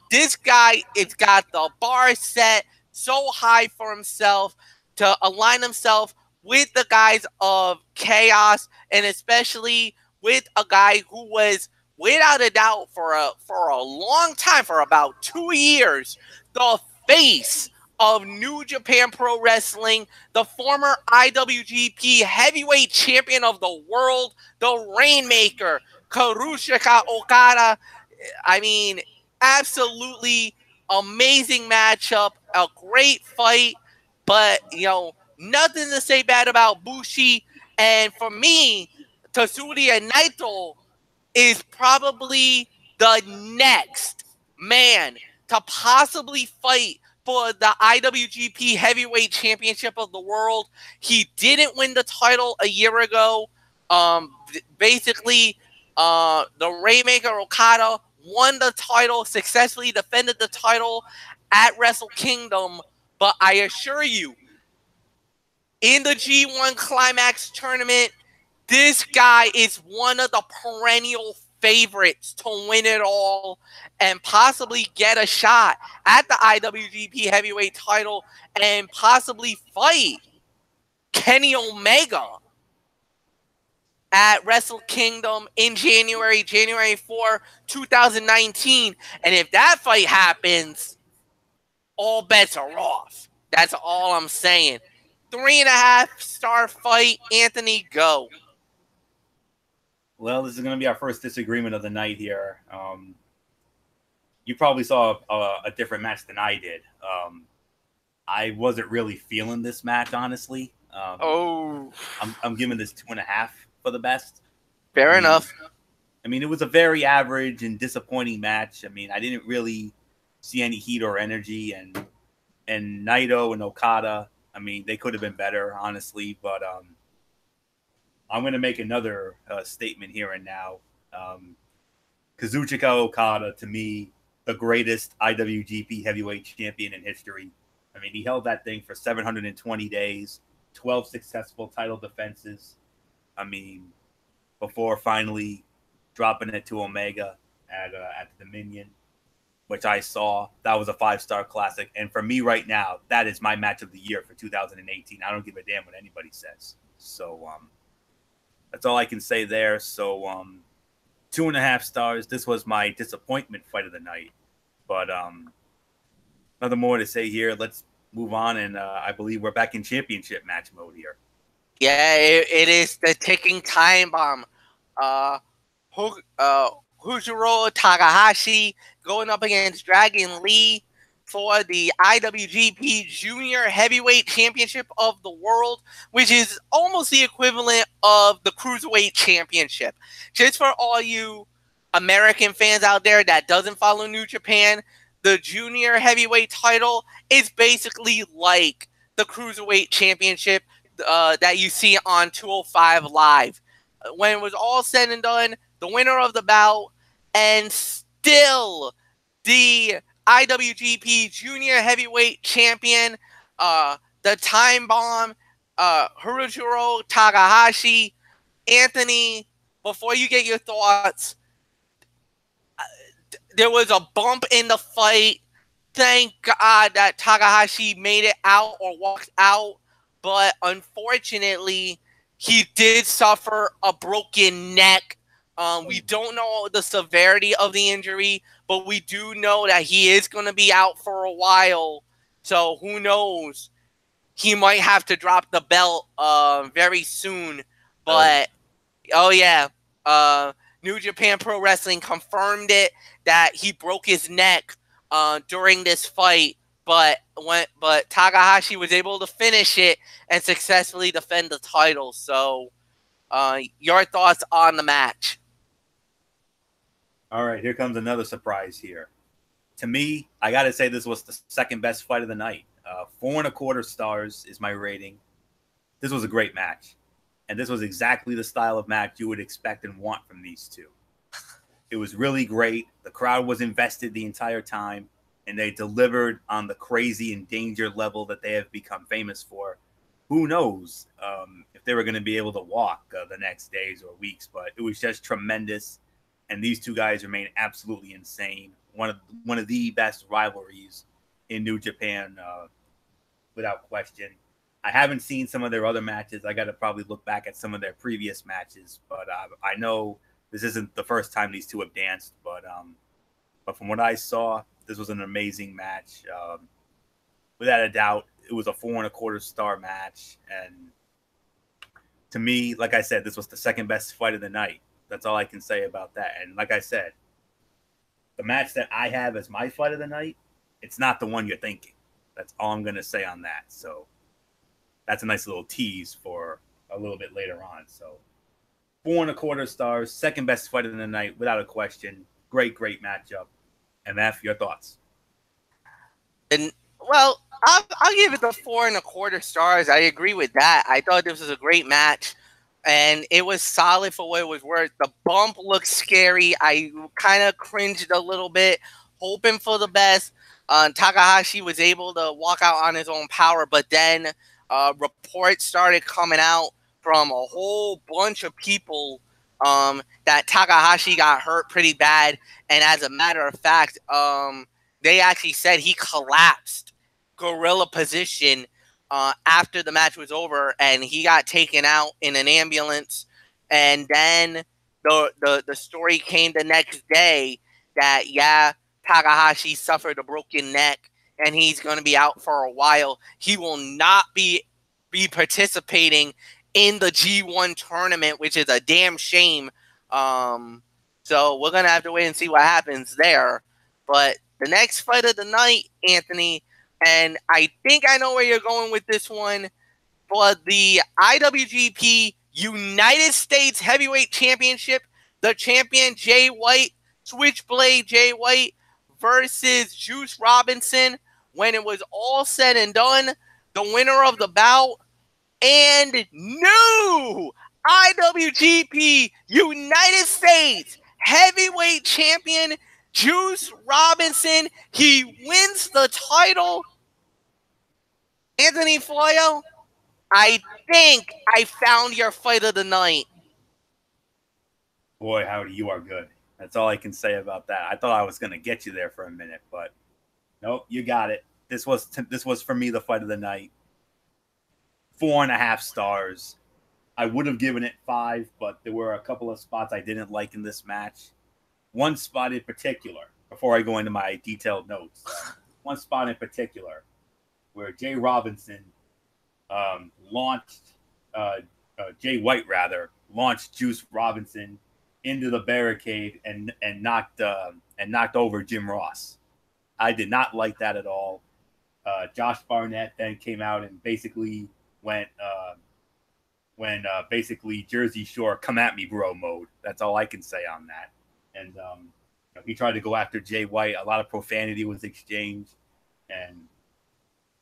This guy has got the bar set so high for himself to align himself with the guys of Chaos, and especially with a guy who was, without a doubt, for a long time, for about 2 years, the face of New Japan Pro Wrestling, the former IWGP Heavyweight Champion of the World, the Rainmaker, Kazuchika Okada. I mean, absolutely amazing matchup, a great fight, but, nothing to say bad about Bushi. And for me, Tetsuya Naito is probably the next man to possibly fight for the IWGP Heavyweight Championship of the World. He didn't win the title a year ago. Basically, the Rainmaker Okada won the title, successfully defended the title at Wrestle Kingdom. But I assure you, in the G1 Climax tournament, this guy is one of the perennial favorites to win it all and possibly get a shot at the IWGP Heavyweight title and possibly fight Kenny Omega at Wrestle Kingdom in January 4, 2019. And if that fight happens, all bets are off. That's all I'm saying. 3.5-star fight. Anthony, go. Well, this is going to be our first disagreement of the night here. You probably saw a different match than I did. I wasn't really feeling this match, honestly. I'm giving this 2.5 for the best. Fair enough. I mean, it was a very average and disappointing match. I mean, I didn't really see any heat or energy, and Naito and Okada, I mean, they could have been better, honestly, but I'm going to make another statement here and now. Kazuchika Okada, to me, the greatest IWGP Heavyweight Champion in history. I mean, he held that thing for 720 days, 12 successful title defenses. I mean, before finally dropping it to Omega at the Dominion, which I saw. That was a 5-star classic. And for me right now, that is my match of the year for 2018. I don't give a damn what anybody says. So that's all I can say there. So 2.5 stars. This was my disappointment fight of the night. But nothing more to say here. Let's move on. And I believe we're back in championship match mode here. Yeah, it is the ticking time bomb. Hujiro Takahashi going up against Dragon Lee for the IWGP Junior Heavyweight Championship of the World, which is almost the equivalent of the Cruiserweight Championship. Just for all you American fans out there that doesn't follow New Japan, the Junior Heavyweight title is basically like the Cruiserweight Championship that you see on 205 Live. When it was all said and done, the winner of the bout and still the IWGP Junior Heavyweight Champion, the Time Bomb, Hiroshiro Takahashi. Anthony, before you get your thoughts, there was a bump in the fight. Thank God that Takahashi made it out or walked out, but unfortunately, he did suffer a broken neck. We don't know the severity of the injury, but we do know that he is going to be out for a while. So who knows? He might have to drop the belt very soon. But, New Japan Pro Wrestling confirmed it that he broke his neck during this fight. But Takahashi was able to finish it and successfully defend the title. So, your thoughts on the match? All right, here comes another surprise here. To me, I got to say this was the second best fight of the night. 4.25 stars is my rating. This was a great match. And this was exactly the style of match you would expect and want from these two. It was really great. The crowd was invested the entire time. And they delivered on the crazy and danger level that they have become famous for. Who knows if they were going to be able to walk the next days or weeks, but it was just tremendous. And these two guys remain absolutely insane. One of the best rivalries in New Japan, without question. I haven't seen some of their other matches. I got to probably look back at some of their previous matches, but I know this isn't the first time these two have danced. But from what I saw, this was an amazing match. without a doubt, it was a 4.25-star match. And to me, like I said, this was the second best fight of the night. That's all I can say about that. And like I said, the match that I have as my fight of the night, it's not the one you're thinking. That's all I'm going to say on that. So that's a nice little tease for a little bit later on. So 4.25 stars, second best fight of the night, without a question. Great matchup. MF, your thoughts? And well, I'll give it the 4.25 stars. I agree with that. I thought this was a great match, and it was solid for what it was worth. The bump looked scary. I kind of cringed a little bit, hoping for the best. Takahashi was able to walk out on his own power, but then reports started coming out from a whole bunch of people that Takahashi got hurt pretty bad, and as a matter of fact, they actually said he collapsed gorilla position after the match was over, and he got taken out in an ambulance. And then the story came the next day that Takahashi suffered a broken neck and he's going to be out for a while. He will not be participating in the G1 tournament, which is a damn shame. So we're going to have to wait and see what happens there. But the next fight of the night, Anthony, and I think I know where you're going with this one, for the IWGP United States Heavyweight Championship, the champion Jay White, Switchblade Jay White versus Juice Robinson. When it was all said and done, the winner of the bout and new IWGP United States Heavyweight Champion Juice Robinson, he wins the title. Anthony Floyo, I think I found your fight of the night. Boy, howdy, you are good. That's all I can say about that. I thought I was going to get you there for a minute, but nope, you got it. This was for me the fight of the night. 4.5 stars. I would have given it 5, but there were a couple of spots I didn't like in this match. One spot in particular, before I go into my detailed notes, one spot in particular where Jay Robinson launched Jay White launched Juice Robinson into the barricade and knocked over Jim Ross. I did not like that at all. Josh Barnett then came out and basically went basically Jersey Shore come at me bro mode. That's all I can say on that. And he tried to go after Jay White. A lot of profanity was exchanged, and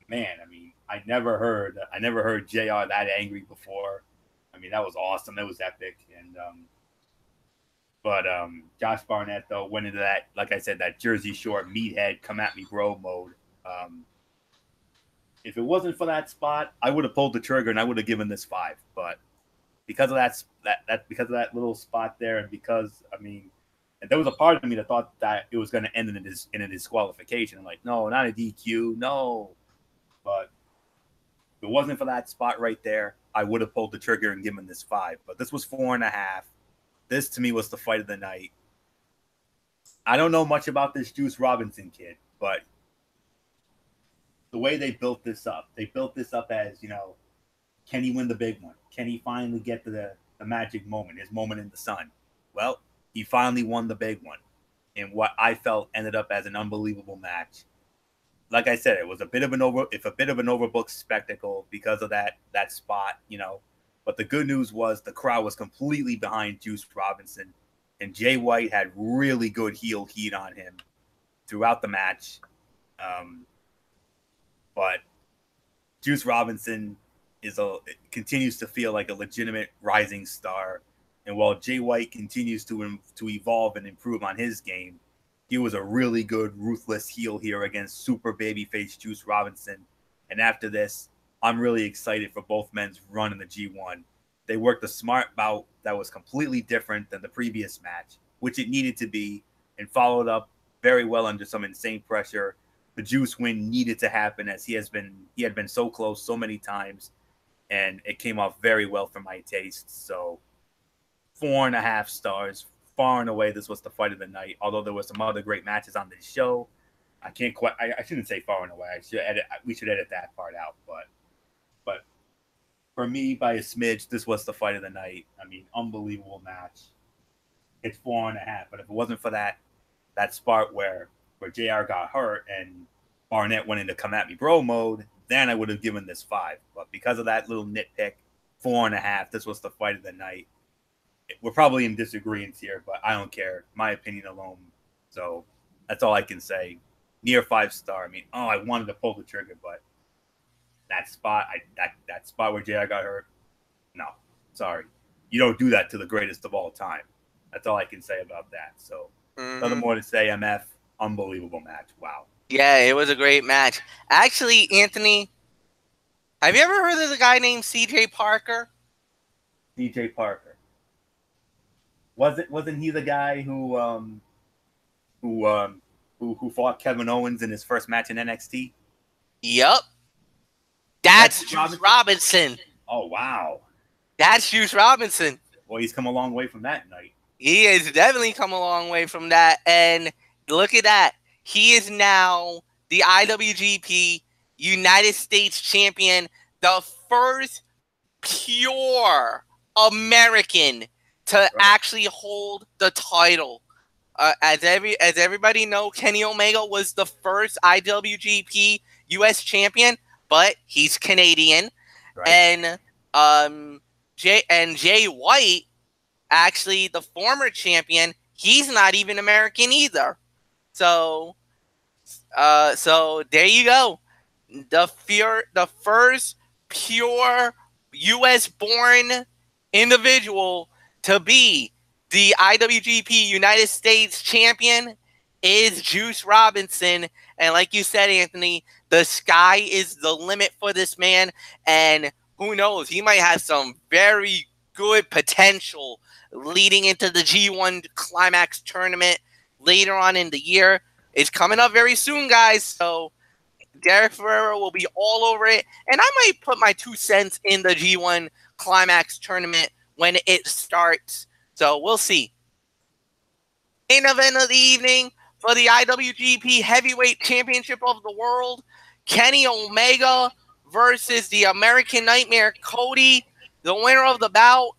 man, I mean, I never heard JR that angry before. I mean, that was awesome. That was epic. And but Josh Barnett though went into that, like I said, that Jersey Shore meathead come at me bro mode. If it wasn't for that spot, I would have pulled the trigger and I would have given this 5. But because of that little spot there, and because and there was a part of me that thought that it was going to end in a disqualification. I'm like, no, not a DQ, no. But if it wasn't for that spot right there, I would have pulled the trigger and given this 5. But this was 4.5. This to me was the fight of the night. I don't know much about this Juice Robinson kid, but the way they built this up as, can he win the big one? Can he finally get to the magic moment, his moment in the sun? Well, he finally won the big one in what I felt ended up as an unbelievable match. Like I said, it was a bit of an overbooked spectacle because of that spot, But the good news was the crowd was completely behind Juice Robinson, and Jay White had really good heel heat on him throughout the match. But Juice Robinson continues to feel like a legitimate rising star. And while Jay White continues to evolve and improve on his game, he was a really good, ruthless heel here against super babyface Juice Robinson. And after this, I'm really excited for both men's run in the G1. They worked a smart bout that was completely different than the previous match, which it needed to be, and followed up very well under some insane pressure. The Juice win needed to happen as he had been so close so many times, and it came off very well for my taste. So 4.5 stars. Far and away, this was the fight of the night. Although there were some other great matches on this show, I can't quite. I shouldn't say far and away. We should edit that part out. But for me, by a smidge, this was the fight of the night. I mean, unbelievable match. It's 4.5. But if it wasn't for that spot where JR got hurt and Barnett went into come at me bro mode, then I would have given this 5. But because of that little nitpick, 4.5. This was the fight of the night. We're probably in disagreement here, but I don't care. My opinion alone. So that's all I can say. Near 5-star. I mean, I wanted to pull the trigger, but that spot, that spot where JR got hurt, no, sorry. You don't do that to the greatest of all time. That's all I can say about that. So nothing more to say. MF, unbelievable match. Wow. Yeah, it was a great match. Actually, Anthony, have you ever heard of a guy named CJ Parker? CJ Parker. Wasn't he the guy who fought Kevin Owens in his first match in NXT? Yep. That's Juice Robinson. Oh, wow. That's Juice Robinson. Well, he's come a long way from that night. He has definitely come a long way from that. And look at that. He is now the IWGP United States champion, the first pure American to actually hold the title. As everybody know, Kenny Omega was the first IWGP US champion, but he's Canadian. Right. And Jay White, actually the former champion, he's not even American either. So there you go. The first pure US born individual to be the IWGP United States champion is Juice Robinson. And like you said, Anthony, the sky is the limit for this man. And who knows, he might have some very good potential leading into the G1 Climax tournament later on in the year. It's coming up very soon, guys. So Derek Ferrero will be all over it. And I might put my 2 cents in the G1 Climax tournament when it starts. So we'll see. Main event of the evening for the IWGP Heavyweight Championship of the World. Kenny Omega versus the American Nightmare Cody, the winner of the bout,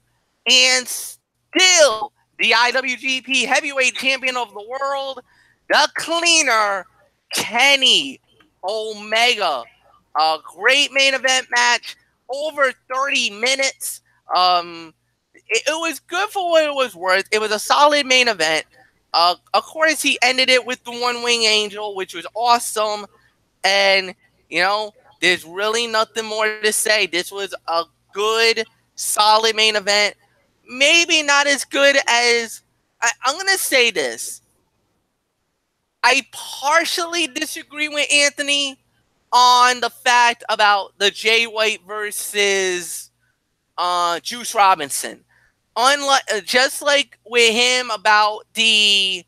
and still the IWGP Heavyweight Champion of the World, the cleaner, Kenny Omega. A great main event match, over 30 minutes. It was good for what it was worth. It was a solid main event. Of course, he ended it with the one-wing angel, which was awesome. And, you know, there's really nothing more to say. This was a good, solid main event. Maybe not as good as... I'm going to say this. I partially disagree with Anthony on the fact about the Jay White versus Juice Robinson. Unlike, just like with him about the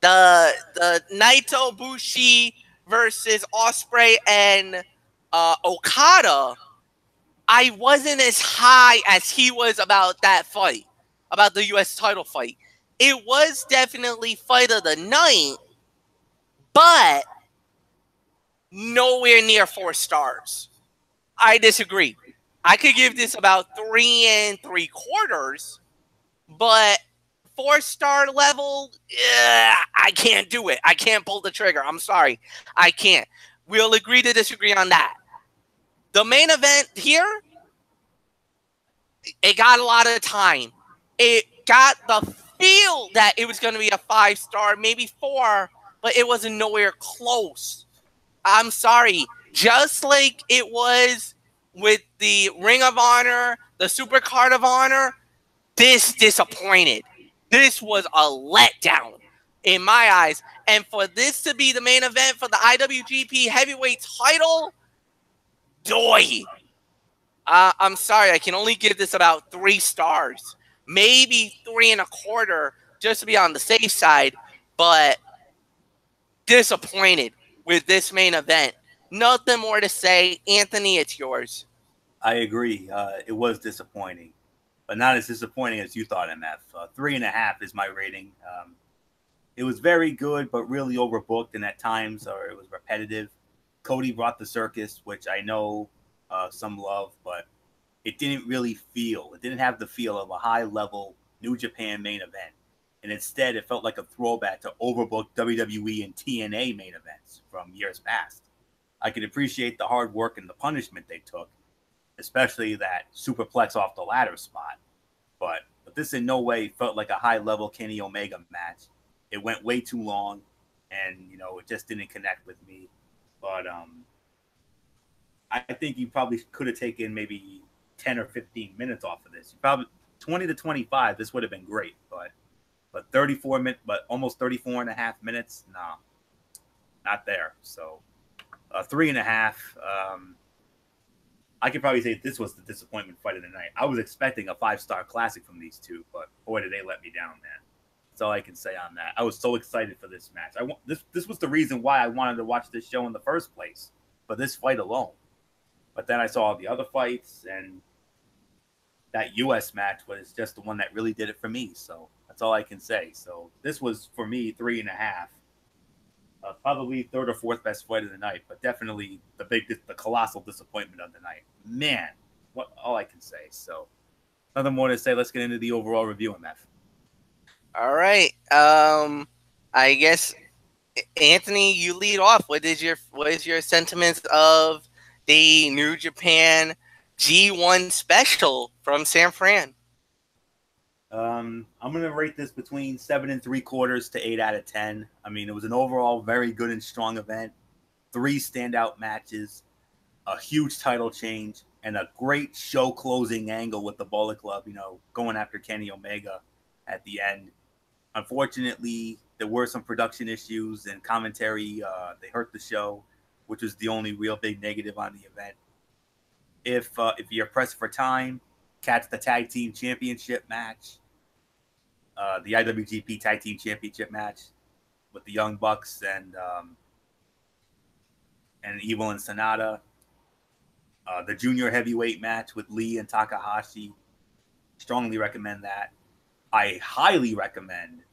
Naito Bushi versus Ospreay and Okada, I wasn't as high as he was about that fight, about the U.S. title fight. It was definitely fight of the night, but nowhere near 4 stars. I disagree. I could give this about 3 3/4, but 4-star level, I can't do it. I can't pull the trigger. I'm sorry. I can't. We'll agree to disagree on that. The main event here, it got a lot of time. It got the feel that it was going to be a 5-star, maybe 4, but it wasn't nowhere close. I'm sorry. Just like it was with the Ring of Honor, the Super Card of Honor, this disappointed. This was a letdown in my eyes. And for this to be the main event for the IWGP Heavyweight title, doy. I'm sorry. I can only give this about 3 stars. Maybe 3 1/4 just to be on the safe side. But disappointed with this main event. Nothing more to say. Anthony, it's yours. I agree. It was disappointing, but not as disappointing as you thought, MF. 3.5 is my rating. It was very good, but really overbooked, and at times, or it was repetitive. Cody brought the circus, which I know some love, but it didn't really feel. It didn't have the feel of a high-level New Japan main event, and instead, it felt like a throwback to overbooked WWE and TNA main events from years past. I could appreciate the hard work and the punishment they took, especially that superplex off the ladder spot. But this in no way felt like a high-level Kenny Omega match. It went way too long, and it just didn't connect with me. But I think you probably could have taken maybe 10 or 15 minutes off of this. You probably 20 to 25. This would have been great, but 34 minutes, but almost 34 and a half minutes. Nah, not there. So 3.5. I could probably say this was the disappointment fight of the night. I was expecting a 5-star classic from these two, but boy, did they let me down, man. That's all I can say on that. I was so excited for this match. This was the reason why I wanted to watch this show in the first place, for this fight alone. But then I saw the other fights, and that U.S. match was just the one that really did it for me. So that's all I can say. So this was, for me, 3.5. Probably third or fourth best fight of the night, but definitely the colossal disappointment of the night. Man, all I can say. So nothing more to say. Let's get into the overall review, MF. All right. I guess Anthony, you lead off. What is your sentiments of the New Japan G1 special from San Fran? I'm gonna rate this between 7 3/4 to 8 out of 10. I mean, it was an overall very good and strong event. 3 standout matches, a huge title change, and a great show closing angle with the Bullet Club, going after Kenny Omega at the end. Unfortunately, there were some production issues and commentary. They hurt the show, which was the only real big negative on the event. If you're pressed for time, catch the tag team championship match, the IWGP tag team championship match with the Young Bucks and Evil and Sonata. The junior heavyweight match with Lee and Takahashi. Strongly recommend that. I highly recommend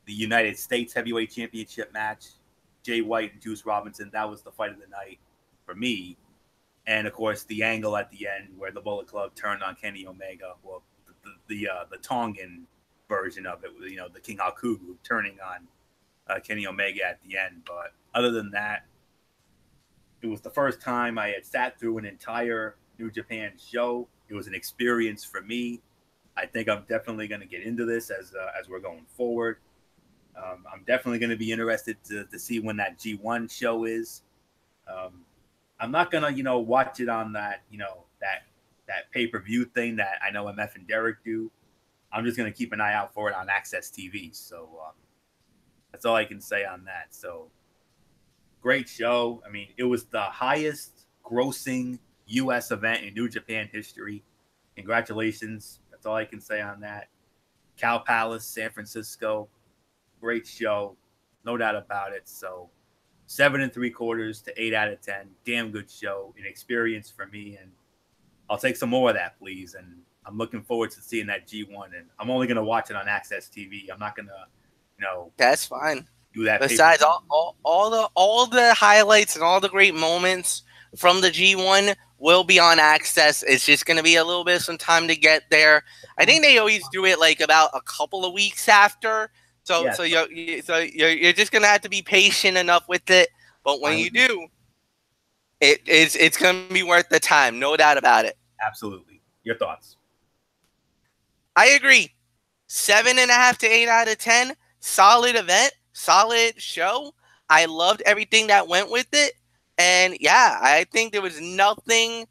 the United States heavyweight championship match. Jay White and Juice Robinson. That was the fight of the night for me. And of course, the angle at the end where the Bullet Club turned on Kenny Omega. Well, the Tongan version of it, the King Hakugu turning on Kenny Omega at the end. But other than that, it was the first time I had sat through an entire New Japan show. It was an experience for me. I think I'm definitely going to get into this as we're going forward. I'm definitely going to be interested to see when that G1 show is. I'm not gonna, watch it on that, that pay-per-view thing that I know MF and Derek do. I'm just gonna keep an eye out for it on Access TV. So that's all I can say on that. So great show. I mean, it was the highest grossing U.S. event in New Japan history. Congratulations. That's all I can say on that. Cow Palace, San Francisco. Great show. No doubt about it. So 7 3/4 to 8 out of 10. Damn good show. An experience for me. And I'll take some more of that, please. And I'm looking forward to seeing that G1. And I'm only going to watch it on Access TV. I'm not going to, That's fine. Do that. Besides all the highlights and all the great moments from the G1 will be on Access. It's just going to be a little bit of some time to get there. I think they always do it like about a couple of weeks after. So you're just going to have to be patient enough with it. But when you do, it's going to be worth the time. No doubt about it. Absolutely. Your thoughts? I agree. 7.5 to 8 out of 10. Solid event. Solid show. I loved everything that went with it. And yeah, I think there was nothing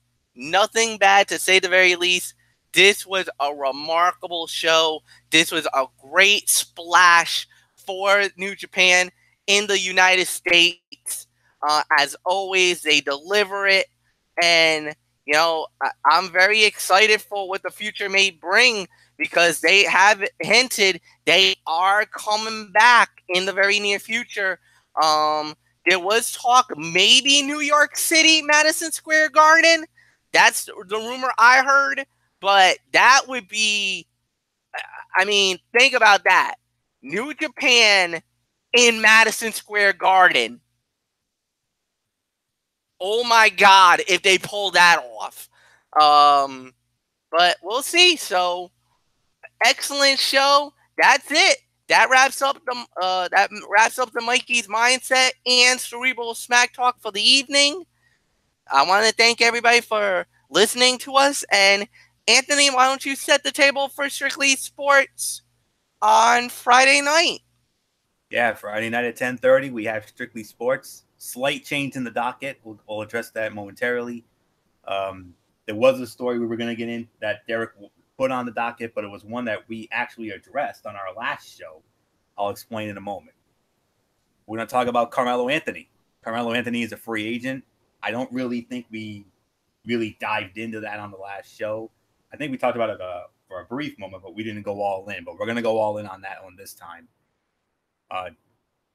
bad to say the very least. This was a remarkable show. This was a great splash for New Japan in the United States. As always, they deliver it. And, I'm very excited for what the future may bring because they have hinted they are coming back in the very near future. There was talk maybe New York City, Madison Square Garden. That's the rumor I heard. But that would be, think about that. New Japan in Madison Square Garden. Oh my God, if they pull that off. But we'll see. So excellent show. That's it. That wraps up the Mikey's Mindset and Cerebral Smack Talk for the evening. I want to thank everybody for listening to us. And Anthony, why don't you set the table for Strictly Sports on Friday night? Yeah, Friday night at 10:30, we have Strictly Sports. Slight change in the docket. We'll address that momentarily. There was a story we were going to get in that Derek put on the docket, but it was one that we actually addressed on our last show. I'll explain in a moment. We're going to talk about Carmelo Anthony. Carmelo Anthony is a free agent. I don't really think we really dived into that on the last show. I think we talked about it for a brief moment, but we didn't go all in. But we're going to go all in on that one this time.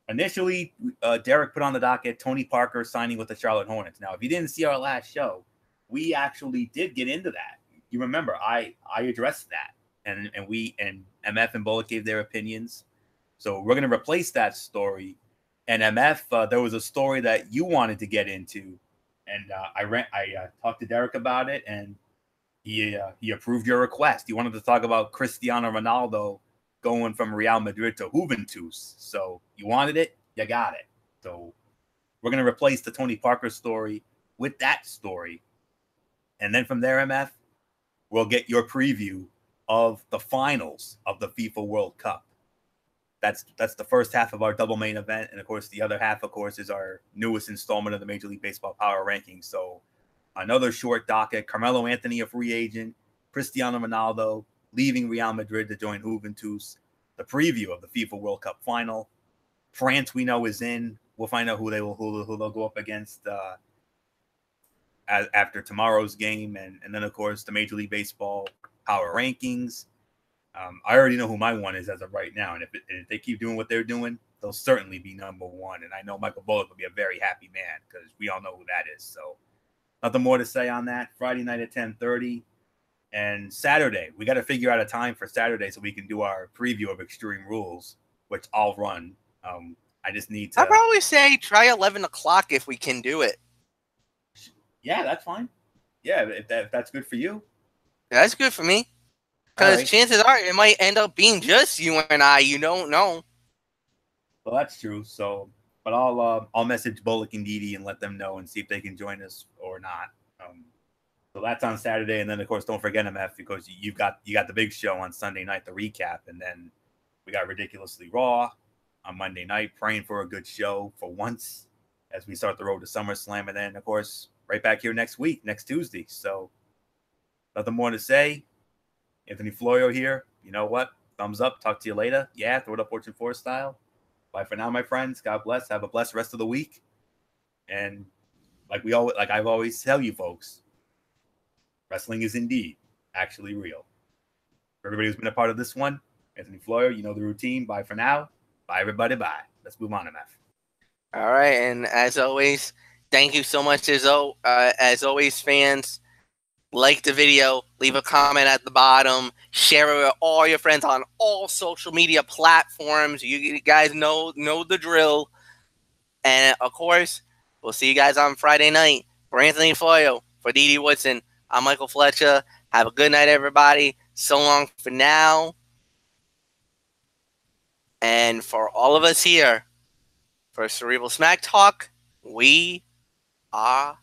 Initially, Derek put on the docket Tony Parker signing with the Charlotte Hornets. Now, if you didn't see our last show, we actually did get into that. You remember, I addressed that, and MF and Bullock gave their opinions. So we're going to replace that story. And MF, there was a story that you wanted to get into, and I talked to Derek about it, and he approved your request. You wanted to talk about Cristiano Ronaldo going from Real Madrid to Juventus. So you wanted it, you got it. So we're going to replace the Tony Parker story with that story. And then from there, MF, we'll get your preview of the finals of the FIFA World Cup. That's the first half of our double main event. And, of course, the other half, of course, is our newest installment of the Major League Baseball Power Rankings. So another short docket, Carmelo Anthony, a free agent, Cristiano Ronaldo leaving Real Madrid to join Juventus, the preview of the FIFA World Cup final. France, we know, is in. We'll find out who they'll go up against after tomorrow's game, and then, of course, the Major League Baseball Power Rankings. I already know who my one is as of right now, and if they keep doing what they're doing, they'll certainly be number one. And I know Michael Bullock will be a very happy man because we all know who that is. So nothing more to say on that. Friday night at 10:30. And Saturday, we got to figure out a time for Saturday so we can do our preview of Extreme Rules, which I'll run. I just need to. I'd probably say try 11 o'clock if we can do it. Yeah, that's fine. Yeah, if that's good for you. Yeah, that's good for me. Because right. Chances are it might end up being just you and I. You don't know. Well, that's true. So, but I'll message Bullock and Didi and let them know and see if they can join us or not. So that's on Saturday, and then of course don't forget MF because you got the big show on Sunday night, the recap, and then we got Ridiculously Raw on Monday night. Praying for a good show for once as we start the road to SummerSlam, and then of course right back here next week, next Tuesday. So nothing more to say. Anthony Florio here. You know what? Thumbs up. Talk to you later. Yeah, throw it up Fortune 4 style. Bye for now, my friends. God bless. Have a blessed rest of the week. And like I've always tell you folks, wrestling is indeed actually real. For everybody who's been a part of this one, Anthony Florio, you know the routine. Bye for now. Bye, everybody. Bye. Let's move on, MF. All right. And as always, thank you so much, as always, fans. Like the video, leave a comment at the bottom, share it with all your friends on all social media platforms. You guys know the drill. And, of course, we'll see you guys on Friday night. For Anthony Florio, for Didi Woodson, I'm Michael Fletcher. Have a good night, everybody. So long for now. And for all of us here, for Cerebral Smack Talk, we are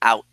out.